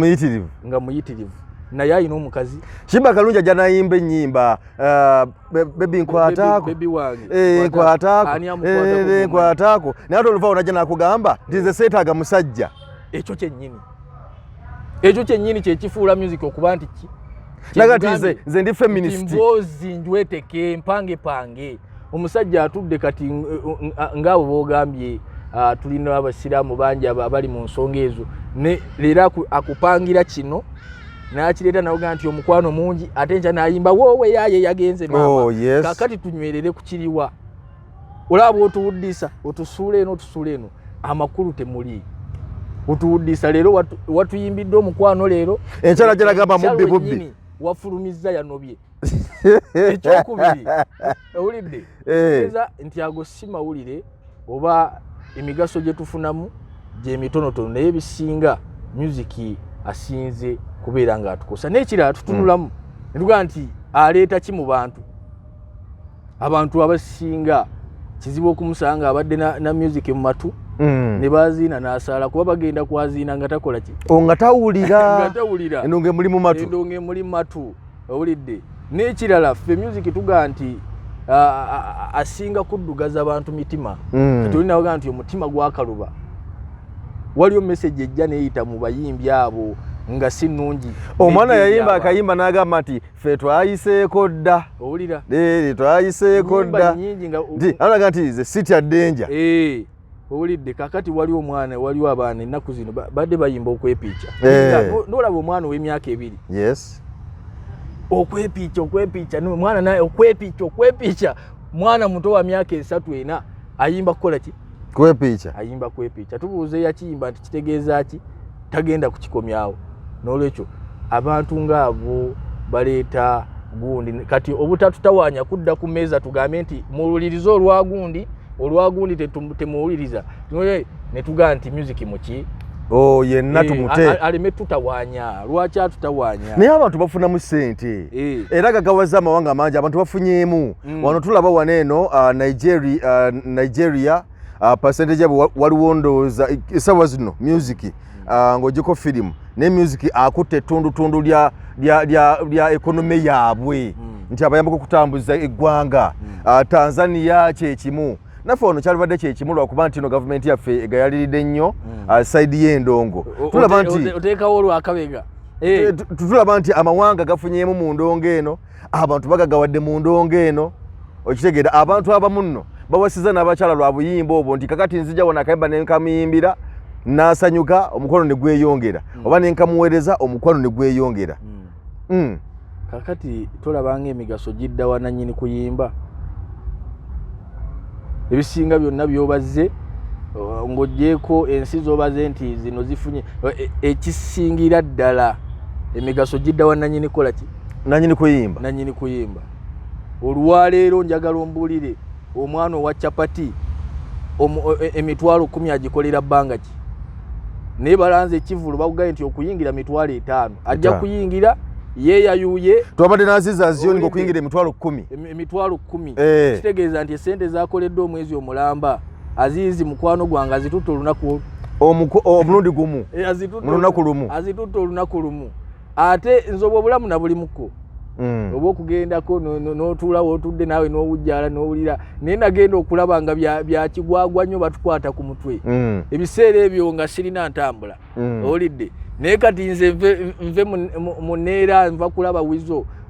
muyitirivu naye alina omukazi. Shimba Kalungi ajja n'ayimba ennyimba bebi nkwataako bebi wange nkwataako naye ate oluvawo najja n'akugamba nti nze seetaaga musajja. Ekyo kyennyini kyekifuula music okuba nti ki naga ti nze ndi feminist mboozi njweteke mpange omusajja atudde kati ng'abo boogambye tulina abasiraamu bangi abali mu nsonga ezo leero akupangira kino n'akireeta nawoga nti omukwano mungi ate nkya n'ayimba woowe yaaye yagenze maama. Yes. Kakati tunywerere ku kiriwa olaba otuwuddisa otusuula eno amakulu temuli otuwuddisa leero watuyimbidde omukwano leero enkyala gyalagamba mubbi wafulumizza yanobye ekyokubiri owulidde eza nti ago si mawulire oba emigaso gye tufunamu gye mitonotono naye bisinga music asinze kubeera ng'atukosa n'ekirala tutunulamu netugaa nti aleeta ki mu abantu abasinga kizibu okumusanga abadde na music mu matu ne baziina n'asaala kuba bagenda kwaziina nga takola ki nga tawulira endonge muli mu matu endonge muli mu matu owulidde n'ekirala ffe music tugaa nti asinga kuddugaza abantu mitima tulinawoga nti omutima gwakaluba waliyo message ejja neeyita mu bayimbi abo nga si nnungi. Omwana yayimba akayimba n'agamba nti ffe twayiseeko dda owulira twayiseeko dda alaga nti ze city ya danger. Owulidde kakati waliwo abaana ennaku zino badde bayimba okwepiica n'olaba omwana ow'emyaka 2 yes okwepiica mwana naye okwepiica mwana muto wa myaka 3-4 ayimba kukola ki ayimba kwepiica tubuuze yakiyimba nti kitegeeza ki tagenda kukikomyawo. N'olwekyo abantu ng'abo baleeta gundi kati obutatutawaanya kudda ku meeza tugambe nti muwulirize olwagundi temuwuliriza ne tugaa nti music muki yenna tumute aleme tutawaanya. Lwaki atutawaanya? Naye abantu bafunamu ssente era gagawaza amawanga mangi abantu bafunyeemu. Wano tulaba waneeno Nigeria percentage yabo waliwo ndowooza esawa zino music ng'ogiko firimu ne music akutte ettundutundu lya ekonomi yaabwe nti abayambako okutambuza eggwanga. Tanzania kyekimu naffe ono kyalibadde kyekimu lwakuba nti ino gavumenti yaffe egayaliridde nnyo saidi y'endongo. Tulaba nti oteekawo olwakabega tulaba nti amawanga gafunyeemu mu ndongo eno abantu bagagawadde mu ndongo eno okitegeera abantu abamu nno bawasiza n'abakyala lwa buyimba obwo nti kakati nzija wona akayimba ne nkamuyimbira n'asanyuka omukwano ne gweyongera oba ne nkamuweereza omukwano ne gweyongera. Kakati tolaba ng'emigaso gidda wa nannyini kuyimba ebisinga byonna by'obazze ng'oggyeko ensi z'obaze nti zino zifunye ekisingira ddala emigaso gidda wa nannyini kola ki nannyini kuyimba. Olwaleero njagala ombuulire omwana owa capati emitwalo 10 agikolera bbanga ki naye balanze ekivulu bakugaye nti okuyingira mitwalo 5 ajja kuyingira yeeyayuye twabadde naziza ziyoni ng'okuyingira emitwalo 10 kitegeeza nti esente zakoledde omwezi omulamba aziizi mukwano gwange azitutte olunaku omulundi gumu azitutte olunaku lumu ate nzoba obulamu nabulimuko oba okugendako n'otuulawo otudde naawe n'owujjaala n'owulira naye nagenda okulaba nga bya kigwagwa nnyo batukwata ku mutwe ebiseera ebyo nga sirina ntambula owulidde naye kati nze nve mu neera nva kulaba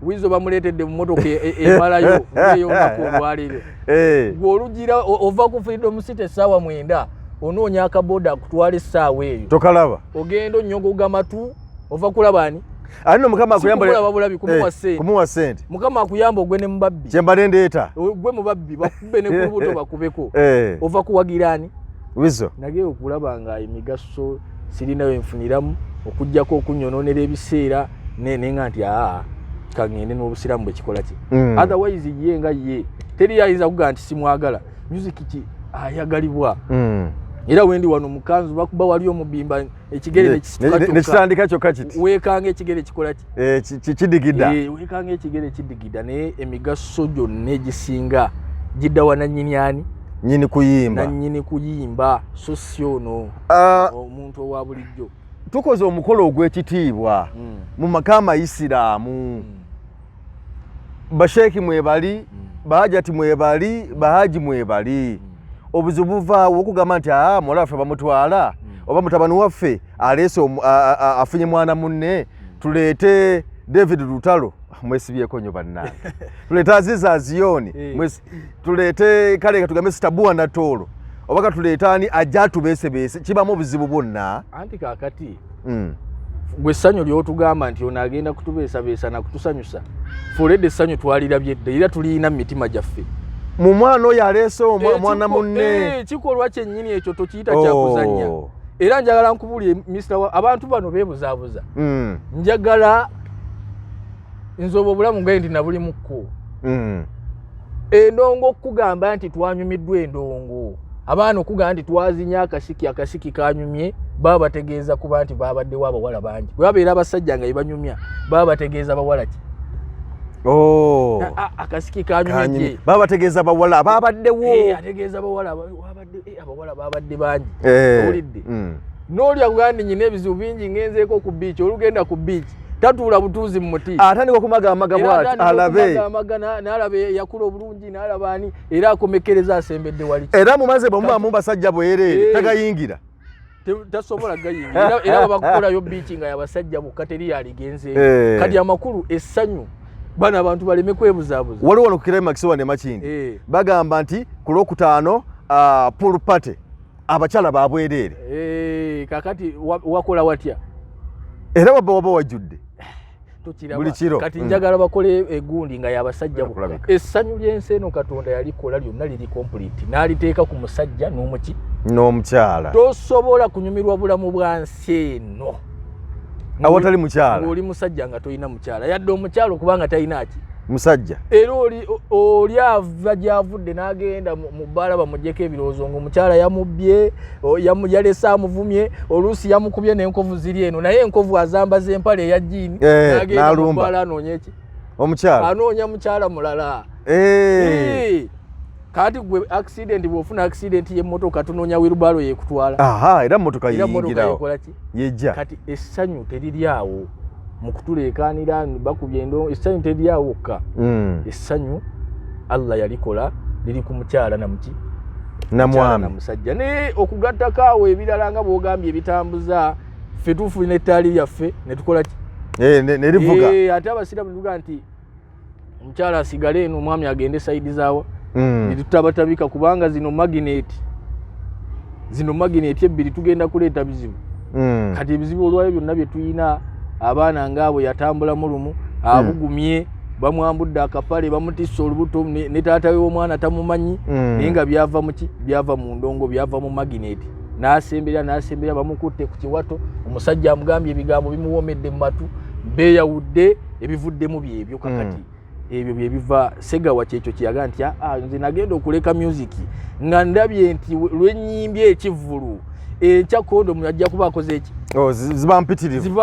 wizo bamuleetedde mu motoka emalayo ng'eyonako olwaleero gw'olugira ova ku Freedom City essaawa 9 onoonya akaboda akutwala essaawa eyo tokalaba ogenda onnyogoga matu ova kulaba ani alino mukama akuyamba bulabi kumuwa sente mukama akuyamba ogwe ne mubabbi kyembadde ndeeta ogwe mubabbi bakubbe ne ku lubuto bakubeko ova kuwagira ani wizo nage okulaba nga emigaso sirina wenfuniramu okujjako okunyononera ebiseera nenga nti kangende n'obusiramu bwe kikola ki otherwise ye nga ye teri yayinza kugaa nti simwagala music ki ayagalibwa era wendi wano mukanzu bakuba wali omubimba ekigere nekitandika kyokka kiti weekanga ekigere kikola ki kidigida weekanga ekigere kidigida naye emigaso gyonna egisinga gidda wa nannyini ani nannyini kuyimba so si ono omuntu owa bulijjo tukoze omukolo ogw'ekitiibwa mu maka amayisiraamu. Basheeki mwebali, bahajati mwebali, bahaji mwebali. Obuzibu buvaawo okugamba nti muwala waffe bamutwala oba mutabani waffe aleese afunye mwana munne, tuleete David Lutalo, mwesibyeko nnyo bannange, tuleete Aziza Azioni, tuleete kale katugambe Sitabua Natoolo, oba katuleete ani ajja atubeesebeese, kibamu obuzibu bwonna. Anti kaakati gwe essanyu ly'otugamba nti ono agenda kutubeesabeesa na kutusanyusa, fuuledde essanyu twalirabye dda era tuliyina mu mitima gyaffe. Mu mwana oyo aleese mwana munne. Kikolwa kyennyini ekyo tokiyita kyakuzannya. Era njagala nkubulye abantu bano beebuzaabuza. Njagala nzoba obulamu gaye nti nabuli mukko. Endongo okugamba nti twanyumiddwa endongo. Abaana okugamba nti twazinya akasiki kanyumye, baba bategeeza kuba nti babaddewo abawala bangi. Bwe babeera abasajja nga banyumya, baba bategeeza bawala ki? Akasiki kanyumye. Baba bategeeza bawala babaddewo. Ategeeza bawala abawala babadde bangi. Owulidde? N'olya kugandi nyina ebizibu bingi ngenzeeko ku biiki, olugenda ku biiki tatuula butuuzi mu muti. Atandika okumagamaga bw'ati alabe. N'alabe yakula obulungi n'alaba ani era akomekereza asembedde wali. Era mumaze bwe mu basajja bwereere tagayingira. Tasobola gayingira. Era bakukolayo biiki nga y'abasajja bokka teri yaligenze. Kati amakulu essanyu bana abantu baleme kwebuzaabuza. Waliwo wano ku Climax wane Makindi. Bagamba nti ku Lwokutaano pool party abakyala babwereere. Kakati wakola watya? Era waba wajjudde. Buli kiro. Kati njagala bakole egundi nga y'abasajja bokka. Essanyu ly'ensi eno Katonda yalikola lyonna liri complete. N'aliteeka ku musajja n'omukyala. Tosobola kunyumirwa bulamu bwa nsi eno awatali mukyala. Oli musajja nga toyina mukyala. Yadde omukyala okubanga talina ki? Musajja. Era oli ava gy'avudde n'agenda mu bbaala bamugyeko ebirowoozo ng'omukyala yamubbye, yalese amuvumye, oluusi yamukubye n'enkovu ziri eno, naye enkovu azambaza empale eya jjiini n'agenda mu bbaala anoonya eki? Omukyala. Anoonya mukyala mulala. Kati gwe accident bw'ofuna accident y'emmotoka tunoonya wheelbarrow yeekutwala. Era mmotoka yiyingirawo. Yejja. Kati essanyu teriri awo. Mu kutuleekaanira bakubye endongo, essanyu teriri awo wokka. Essanyu Allah yalikola liri ku mukyala na mwami na musajja. Ne okugattako awo ebirala nga bw'ogambye ebitambuza ffe tufunye ettaali lyaffe ne tukola ki? Ne livuga. Ate Abasiraamu tuvuga nti omukyala asigale eno, omwami agende sayidi zaawa. Ne tutabatabika kubanga zino magnet ebbiri tugenda kuleeta bizibu. Kati ebizibu olwayo byonna bye tuyina, abaana ngaabo yatambula mu lumu, abugumye, bamwambudde akapale, bamutisse olubuto, ne taata we w'omwana tamumanyi, naye nga byava mu ki? Byava mu ndongo, byava mu magnet. N'asembera bamukutte ku kiwato, omusajja amugambye ebigambo bimuwomedde mu matu, beeyawudde, ebivuddemu byebyo kakati. Ebyo bye biva Segawa kyekyo kiyaga nti nze nagenda okuleka music nga ndabye nti lwenyimbye ekivvulu ekya kondomu ajja kuba akoze eki? Ziba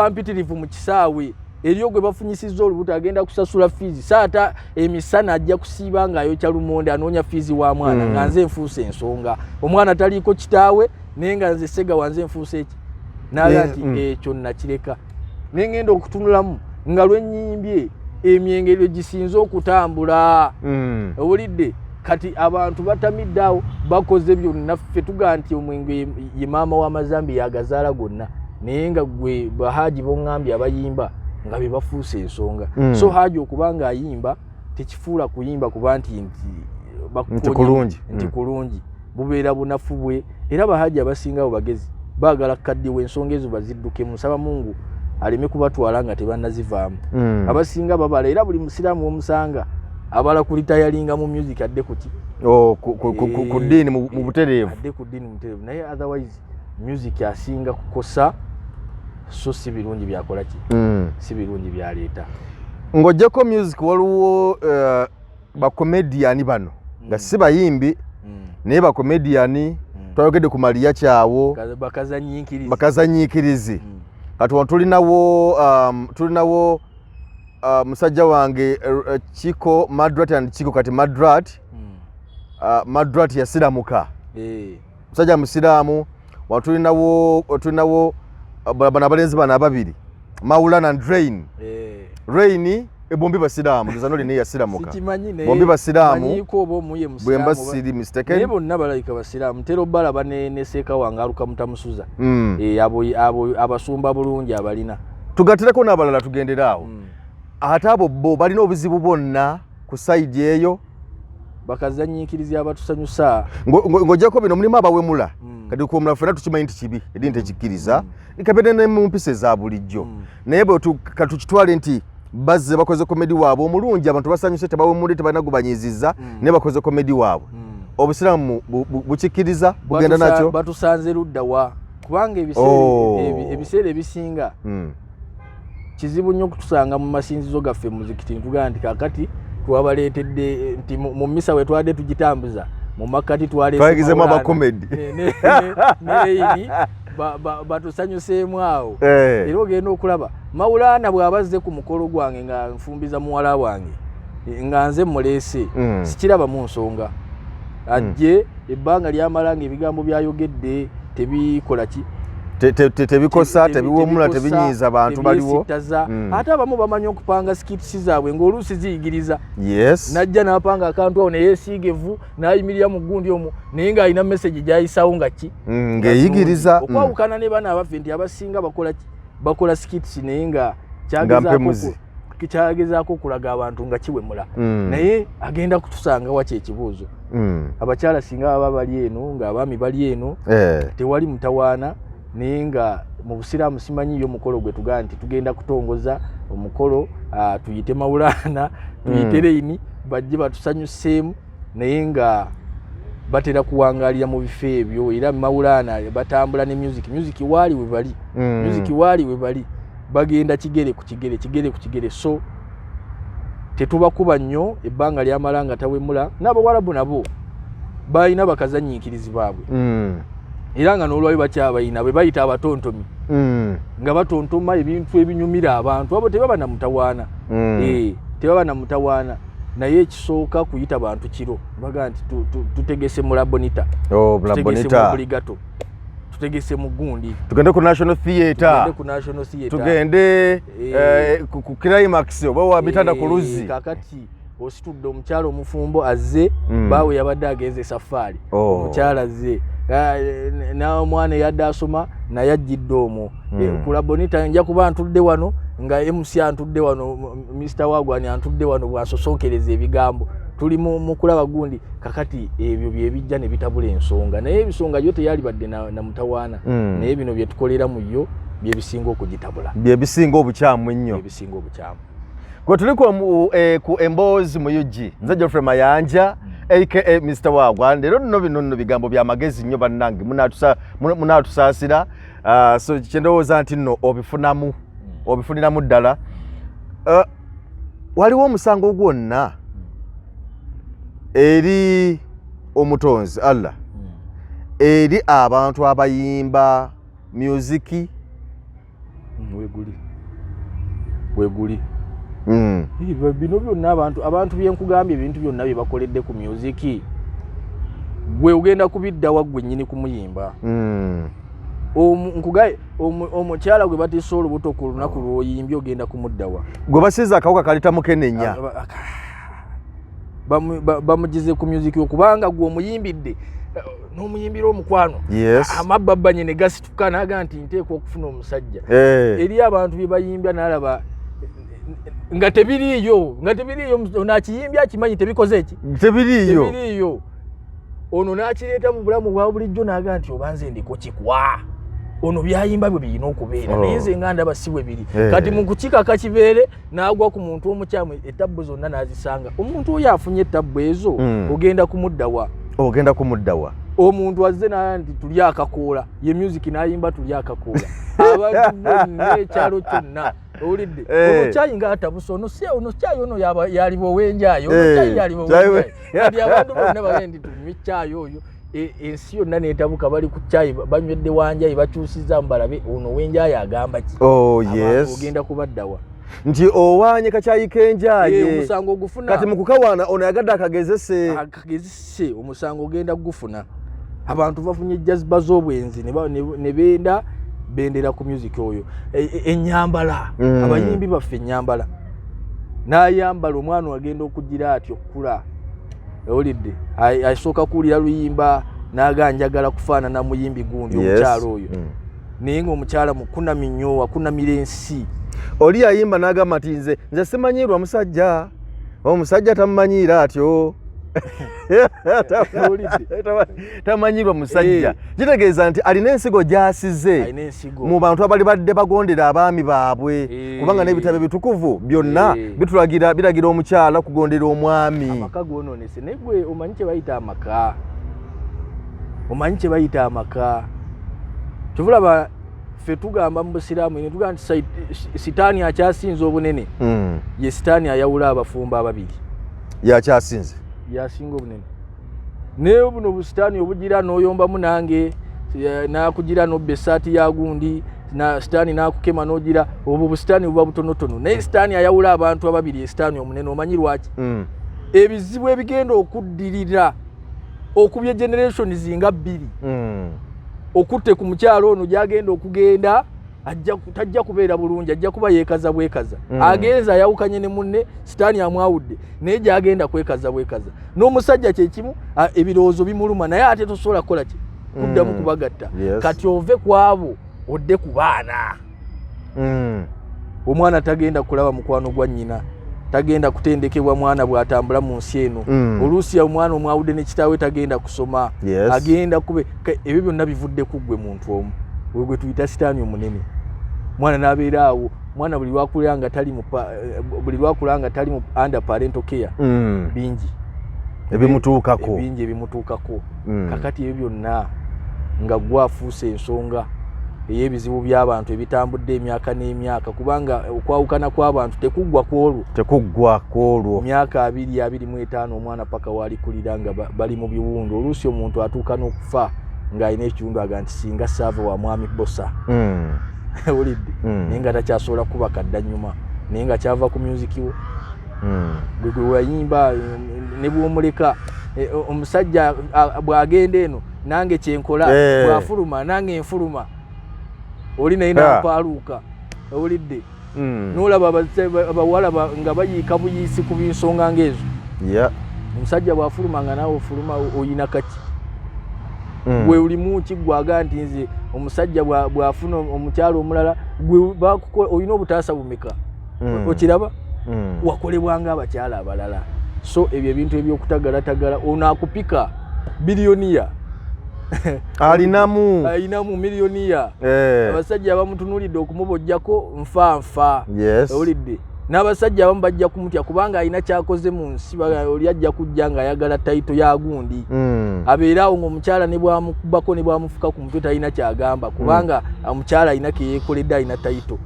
mpitirivu mu kisaawe. Eriyo gwe bafunyisizza olubuto agenda kusasula fees. Saata emisana ajja kusiiba nga ayokya lumonde anoonya fees wa mwana nga nze nfuuse ensonga. Omwana taliiko kitaawe naye nga nze Segawa nze nfuuse eki? Naga nti ekyo nakireka. Ne ngenda okutunulamu nga lwenyimbye emyengero gisinze okutambula. Owulidde? Kati abantu batamiddeawo bakoze byonna, ffe tuga nti omwenge ye maama w'amazambi yagazaala gonna, naye nga gwe bahaji b'oŋŋambye abayimba nga be bafuuse ensonga. So haji okuba nga ayimba tekifuula kuyimba kuba nti kulungi, bubeera bunafu bwe. Era bahaji abasingawo bagezi, baagala kaddiwe ensonga ezo baziddukemu. Nsaba Mungu aleme kubatwala nga tebannazivaamu. Abasinga babala, era buli musiraamu omusanga abala kulitayalinga mu music adde kuki? Ku ddiini mu butereevu. Adde ku ddiini mu butereevu, naye otherwise music asinga kukosa, so si birungi byakola ki? Si birungi byaleeta. Ng'oggyako music waliwo bakomediyani bano nga si bayimbi naye bakomediyani. Twayogedde ku Maria Kyawo, bakazanyiikirizi. Kati wano tulinawo musajja wange Chiko Madrat and Chiko. Kati Madrat yasiramuka, musajja musiraamu. Wano tulinawo bana balenzi bana ababiri Maulana and Rain Rain ebombi basiramu luzano lini yasiramuka bombi basiramu bwemba siri mistaken nebo nabalayika basiramu tero bala banene seka wangaruka mutamusuza abo abasumba bulungi abalina tugatereko nabalala tugenderaawo ate abo bo balina obuzibu bonna ku side eyo bakazanyiikiriza abatusanyusa ngojjako bino mulimu abawemula kati ku omulafu fena tukimanyi nti kibi edini tekikkiriza ikabede ne mu mpisa eza bulijjo naye bwe katukitwale nti bazze bakoze komedi waabwe omulungi abantu basanyuse tebawemule tebalina gubanyiziza naye bakoze komedi waabwe obusiraamu bukikkiriza bugenda nakyo batusanze luddawa kubanga ebiseera ebisinga kizibu nnyo okutusanga mu masinzizo gaffe muzikiti ntugamba nti kakati twabaleetedde nti mu misa we twadde tugitambuza mu makati twagizemu abakomedi nereyini batusanyuseemu awo era ogenda okulaba Maulana bw'abazze ku mukolo gwange nga nfumbiza muwala wange nga nze muleese sikiraba mu nsonga ajje ebbanga lyamalanga ebigambo byayogedde tebikola ki tebikosa tebiwomula tebinyiiza abantu baliwo ate abamu bamanyi okupanga skits zaabwe ng'oluusi ziyigiriza najja n'apanga akantu awo neyeesiigevu n'ayimirira mu gundi omwo naye ng'alina message gy'ayisawo nga ki ng'eyigiriza okwawukana ne baana abaffe nti abasinga bakola skits naye nga kyagezaako okulaga abantu nga kiwemula naye agenda kutusanga waki ekibuuzo abakyala singa baba bali eno ng'abaami bali eno tewali mutawaana naye nga mu busiraamu simanyiyo mukolo gwe tugaa nti tugenda kutongoza omukolo tuyite Maulana tuyite Rain bajje batusanyuseemu naye nga batera kuwangalira mu bifo ebyo era Maulana batambula ne music waali we bali bagenda kigere ku kigere so tetubakuba nnyo ebbanga lyamalanga tawemula n'abawalabu nabo balina bakazanyiikirizi baabwe era nga n'olwayo bakyabayina bwe bayita abatontomi nga batontoma ebintu ebinyumira abantu abo tebaba na mutawaana naye ekisooka kuyita bantu kiro baga nti tutegese mu labonita tutegese mu buligato tutegese mu gundi tugende ku National Theatre tugende ku Climax oba wabitanda ku Luzzi kakati ositudde omukyalo omufumbo azze baawe yabadde agenze safari omukyala azze n'omwana eyadde asoma naye ajjidde omwo ku labonita nja kuba ntudde wano nga MC antudde wano Mr. Wagwani antudde wano bwasosonkereza ebigambo tuli mu kulaba gundi kakati ebyo byebijja ne bitabula ensonga naye ebisonga yo teyali badde na mutawaana naye bino bye tukolera mu yo byebisinga okugitabula byebisinga obukyamu ennyo gwe tuli ku emboozi mu UG nze Geoffrey Mayanja aka Mr. Wagwan lero nno bino bigambo bya magezi nnyo bannange munatusaasira so kyendowooza nti nno obifuniramu ddala waliwo omusango gwonna eri omutonzi Allah eri abantu abayimba musiki weguli bino byonna abantu byenkugambye ebintu byonna bye bakoledde ku musiki gwe ogenda kubiddawa gwe nnyini kumuyimba nkugaye omukyala gwe batisa olubuto ku lunaku lw'oyimbye ogenda kumuddawa gwe basiza akawuka kalitamukenenya bamugize ku musiki okubanga gwe omuyimbidde n'omuyimbira omukwano amabbabba nyene gasituka naga nti nteekwa okufuna omusajja eri abantu bye bayimbya n'alaba nga tebiriyo nakiyimbya akimanyi tebikoze eki tebiriyo ono nakireeta mu bulamu bwa bulijjo naga nti obanze ndiko kikwa ono byayimba bwe birina okubeera naye nze nga ndaba si bwe biri kati mu kukikaka kibeere n'agwa ku muntu omukyamu ettabbu zonna n'azisanga omuntu oyo afunye ettabbu ezo ogenda kumuddawa omuntu azze naye nti tuli akakoola ye music n'ayimba tuli akakoola abantu bonna ekyalo kyonna owulidde ono kyayi ng'atabusa ono kyayi ono yaliba owenjayo ono kyayi yaliba owenjayo kati abantu bonna bagenda nti tunywe kyayi oyo ensi yonna neetabuka bali ku kyayi banywedde wanjayi bakyusizzamu balabe ono owenjayo agamba ki ogenda kubaddawa nti owaanye kakyayi kenjaye omusango ogufuna kati mu kukawaana ono yagadde akagezese omusango ogenda kugufuna abantu bafunye jaziba z'obwenzi ne benda bendera ku music oyo ennyambala abayimbi baffe ennyambala n'ayambala omwana agenda okugira ati okula olidde asooka kuwulira luyimba n'aganjagala kufaanana muyimbi gundi omukyalo oyo naye ng'omukyala mukunami nnyo akunamira ensi oli ayimba n'agamba nti nze simanyirwa musajja omusajja tamumanyiira atyo tamanyirwa musajja kitegeeza nti alina ensigo gy'asize mu bantu abali badde bagondera abaami baabwe kubanga n'ebitabo ebitukuvu byonna biragira omukyala kugondera omwami. Amaka gonoonese naye gwe omanyi kye bayita amaka kyovulaba ffe tugamba mu busiraamu ne tugamba nti sitaani akyasinze obunene ye sitaani ayawula abafumbo ababiri yakyasinze yasinga obunene naye buno busitaani obugira n'oyombamu nange nakugira nobba essaati ya gundi sitaani nakukema n'ogira obwo busitaani buba butonotono naye sitaani ayawula abantu ababiri esitaani omunene omanyi lwaki ebizibu ebigenda okuddirira okubya generations nga bbiri okutte ku mukyalo ono gyagenda okugenda tajja kubeera bulungi ajja kuba yeekaza bwekaza agenza ayawukanye ne munne sitaani amwawudde naye gyagenda kwekaza bwekaza n'omusajja kyekimu ebirowoozo bimuluma naye ate tosobola kukola ki kuddamu kubagatta kati ove ku abo odde ku baana omwana tagenda kulaba mukwano gwa nnyina tagenda kutendekebwa mwana bw'atambula mu nsi eno oluusi omwana omwawudde ne kitaawe tagenda kusoma agenda kube ebyo byonna bivudde ku ggwe muntu omu gwe tuyita sitaani omunene mwana n'abeera awo mwana buli lwakula nga tali mu under parental care bingi ebimutuukako kakati ebyo byonna nga gwafuuse ensonga ey'ebizibu by'abantu ebitambudde emyaka n'emyaka kubanga okwawukana kw'abantu tekuggwa kwolwo myaka 25 omwana paka walikulira nga bali mu biwundu oluusi omuntu atuuka n'okufa ng'alina ekiwundu aga nti singa saava wa mwami bosa olidde naye nga takyasobola kuba kaddanyuma naye nga kyava ku music wo gwe wayimba ne bw'omuleka omusajja bw'agenda eno nange kyenkola bw'afuluma nange enfuluma oli naye nampaaluuka olidde n'olaba abawala nga bayiika buyiisi ku binsonga ng'ezo omusajja bw'afuluma nga naawe ofuluma oyina kaki gwe ulimu kiggwaga nti nze omusajja bw'afuna omukyalo omulala gwe olina obutaasa bumeka okiraba wakolebwanga abakyala abalala so ebyo ebintu ebyokutagalatagala ono akupika biliyoniya alinamu miliyoniya abasajja abamutunulidde okumubojjako nfanfa olidde n'abasajja abamu bajja kumutya kubanga alina kyakoze mu nsi oli ajja kujja ng'ayagala tayito ya gundi abeeraawo ng'omukyala ne bwamukubako ne bwamufuka ku mutwe talina kyagamba kubanga omukyala alina keyeekoledde alina tayito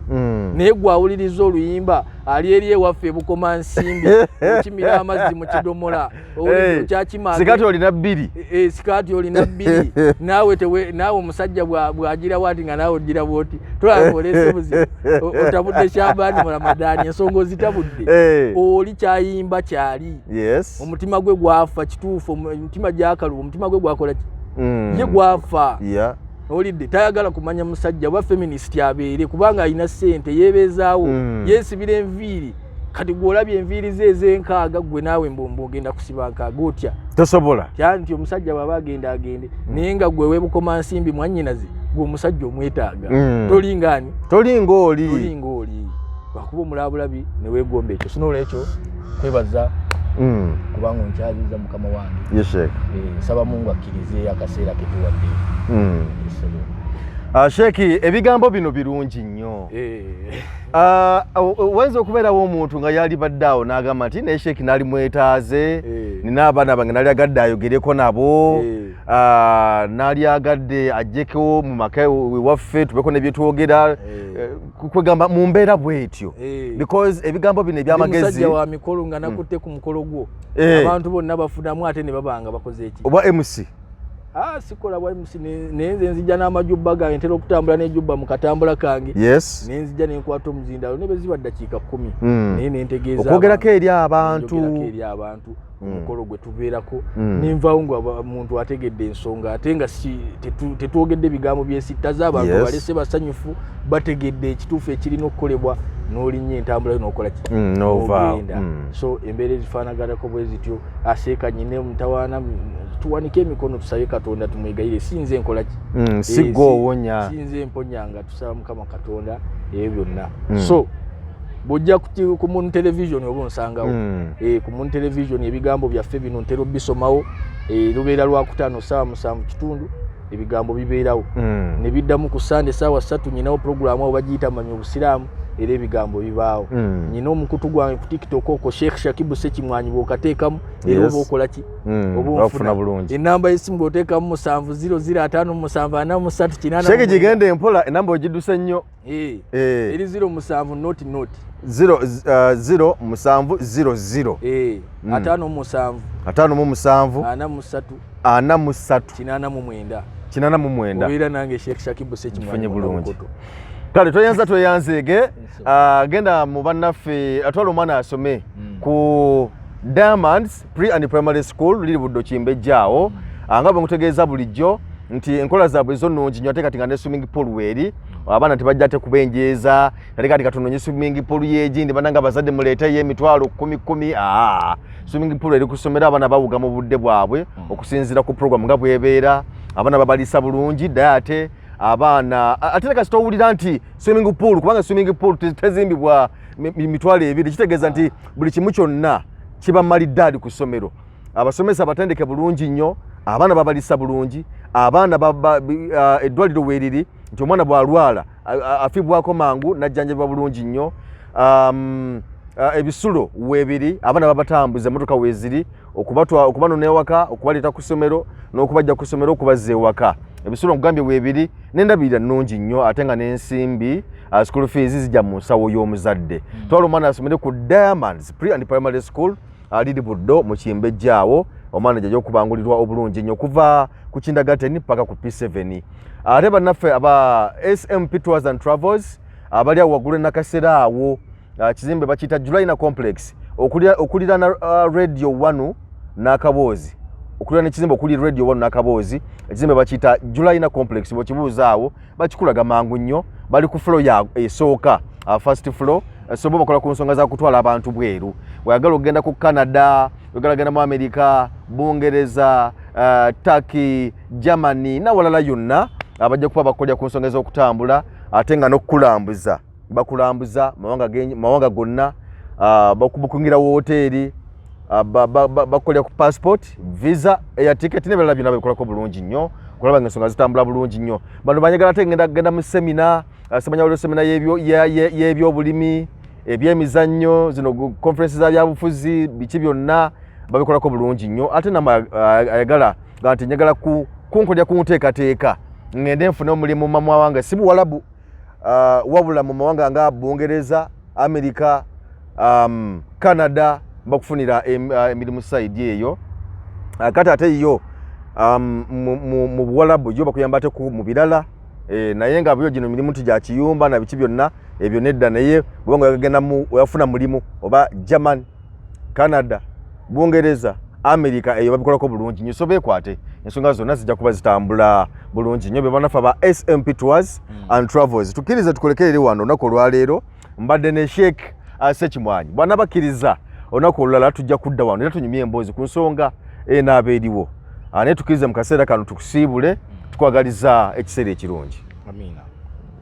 naye gwawuliriza oluyimba ali eri ewaffe ebukoma nsimbi okimira amazzi mu kidomola sikaati olina bbiri sikaati olina bbiri naawe omusajja bw'agira bwati nga naawe ogira bwoti tolaba oleese buzibu otabudde Shabaani mu Ramadani ensonga ozitabudde oli kyayimba kyali omutima gwe gwafa kituufu omutima gyakaluba omutima gwe gwakola ki ye gwafa olidde tayagala kumanya musajja bwa feminist abeere kubanga alina ssente yeebeezaawo yeesibira enviiri kati gw'olabye enviiri ze ez'enkaaga gwe naawe mbombo ogenda kusiba nkaaga otya tosobola nti omusajja bw'aba agenda agende naye nga gwe weebukoma nsimbi mwannyinaze gwe omusajja omwetaaga tolinga oli lwakuba omulabulabi ne weegomba ekyo sinoolwa ekyo kwebaza kubanga onkyaliza mukama wange nsaba Mungu akkirize akaseera ketuwadde Sheeki ebigambo bino birungi nnyo wenza okubeerawo omuntu nga yali baddeawo n'agamba nti naye Sheeki nali mwetaaze nina abaana bange nali agadde ayogereko nabo nali agadde ajjeko mu maka waffe tubeko ne byetwogera kwegamba mu mbeera bwetyo because ebigambo bino ebyamagezi musajja wa mikolo nga nakutte ku mukolo gwo abantu bonna bafunamu ate ne babanga bakoze eki oba MC sikola bwa MC nenze nzija n'amajubba gange ntera okutambula n'ejubba mu katambula kange nenzija nenkwata omuzindalo ne beziba dakiika 10 naye nentegeeza okwogerako eri abantu omukolo gwe tubeerako nenvaawo nga omuntu ategedde ensonga ate nga tetwogedde ebigambo byesittaza abantu balese basanyufu bategedde ekituufu ekirina okukolebwa n'olinnya entambula yo n'okola n'ogenda so embeera ezifaanaganako bwe zityo aseeka nyine mutawaana tuwanike emikono tusabe Katonda tumwegayire sinze nkola ki sigoowonya sinze mponyanga tusaba Mukama Katonda ebyo byonna so bujja ku Moon Television oba onsangawo ku Moon Television ebigambo byaffe bino ntera bisomawo lubeera lwakutaano saawa 7:30 ebigambo bibeerawo ne biddamu ku Sunday saawa 3 nyinawo programu awo bagiyita Manya Obusiraamu era ebigambo bibaawo nyina omukutu gwange ku TikTok okwo Sheikh Shakibu Sekimwanyi bw'okateekamu era oba okola ki oba ofuna bulungi enamba y'essimu bw'oteekamu 70005473 Sheikh gigende empola enamba ogidduse nnyo eri 07 not 070 57 83 obeera nange Sheikh Shakibu Sekimwanyi bulungi kale tweyanzege genda mu bannaffe atwala omwana asome ku Diamonds Pre and Primary School liri Buddo Kimbejjaawo nga bwe ngutegeeza bulijjo nti enkola zaabwe zo nnungi nnyo ate kati nga ne swimming pool weeri abaana tebajja ate kubenjeeza ate kati katunonye swimming pool yegindi bananga bazadde muleeteyo emitwalo 10 swimming pool eri kusomera abaana bawuga mu budde bwabwe okusinziira ku program nga bwebeera abaana babalisa bulungi dayate abaana ate kasita owulira nti swimming pool kubanga swimming pool tezimbibwa mitwalo 2 kitegeeza nti buli kimu kyonna kiba malidaadi ku ssomero abasomesa batendeke bulungi nnyo abaana babalisa bulungi abaana eddwaliro weeriri nti omwana bw'alwala afibwako mangu najjanjabibwa bulungi nnyo ebisulo weebiri abaana babatambuza emotoka weeziri okubanona ewaka okubaleeta ku ssomero n'okubajja ku ssomero okubazza ewaka ebisulo nkugambye weebiri n'endabirira nnungi nnyo ate nga n'ensimbi school fees zijja mu nsawo y'omuzadde twala omwana asomere ku Diamonds Pre and Primary School liri Buddo mu Kimbejjaawo omwana jajja okubangulirwa obulungi nnyo kuva ku kindergarten paka ku P7 ate bannaffe aba SMP Tours and Travels abali awo waggulu nakasera awo kizimbe bakiyita July Complex okuliraana Radio 1 n'Akaboozi okuliraana ekizimbe okuli Radio 1 n'Akaboozi ekizimbe bakiyita July Complex bw'okibuuza awo bakikulaga mangu nnyo bali ku floor ya esooka first floor so bo bakola ku nsonga za kutwala abantu bweru wayagala okugenda ku Canada wayagala kugenda mu America Bungereza Turkey Germany nawalala yonna abajja kuba bakolya ku nsonga z'okutambula ate nga n'okukulambuza bakulambuza mawanga gonna bakubukungira wooteri bakolya ku passport visa air ticket n'ebirala byonna babikolako bulungi nnyo kulaba ng'ensonga zitambula bulungi nnyo bano banyagala ate genda mu semina semanya waliwo semina y'ebyobulimi ebyemizannyo zino conference za byabufuzi biki byonna babikolako bulungi nnyo ate ayagala nti njagala kunkolya kunteekateeka ngende nfune omulimu mu mawanga si buwalabu wabula mu mawanga nga Bungereza America Canada bakufunira emirimu side eyo kati ate yo mu buwalabu yo bakuyamba ate mu birala naye nga byo gino mirimu tujja kiyumba na biki byonna ebyo nedda naye bwongo yagenda yafuna mulimu oba German Canada Bungereza America eyo babikolako bulungi nnyo so beekwate ensonga zonna zijja kuba zitambula bulungi nnyo be banafa ba SMP Tours and Travels tukiriza tukolekere wano olunaku olwaleero mbadde ne Sheikh Sekimwanyi bwana bakkiriza olunaku olulala tujja kudda wano era tunyumye emboozi ku nsonga enaaba eriwo naye tukiriza mu kaseera kano tukusiibule tukwagaliza ekiseera ekirungi. Amina.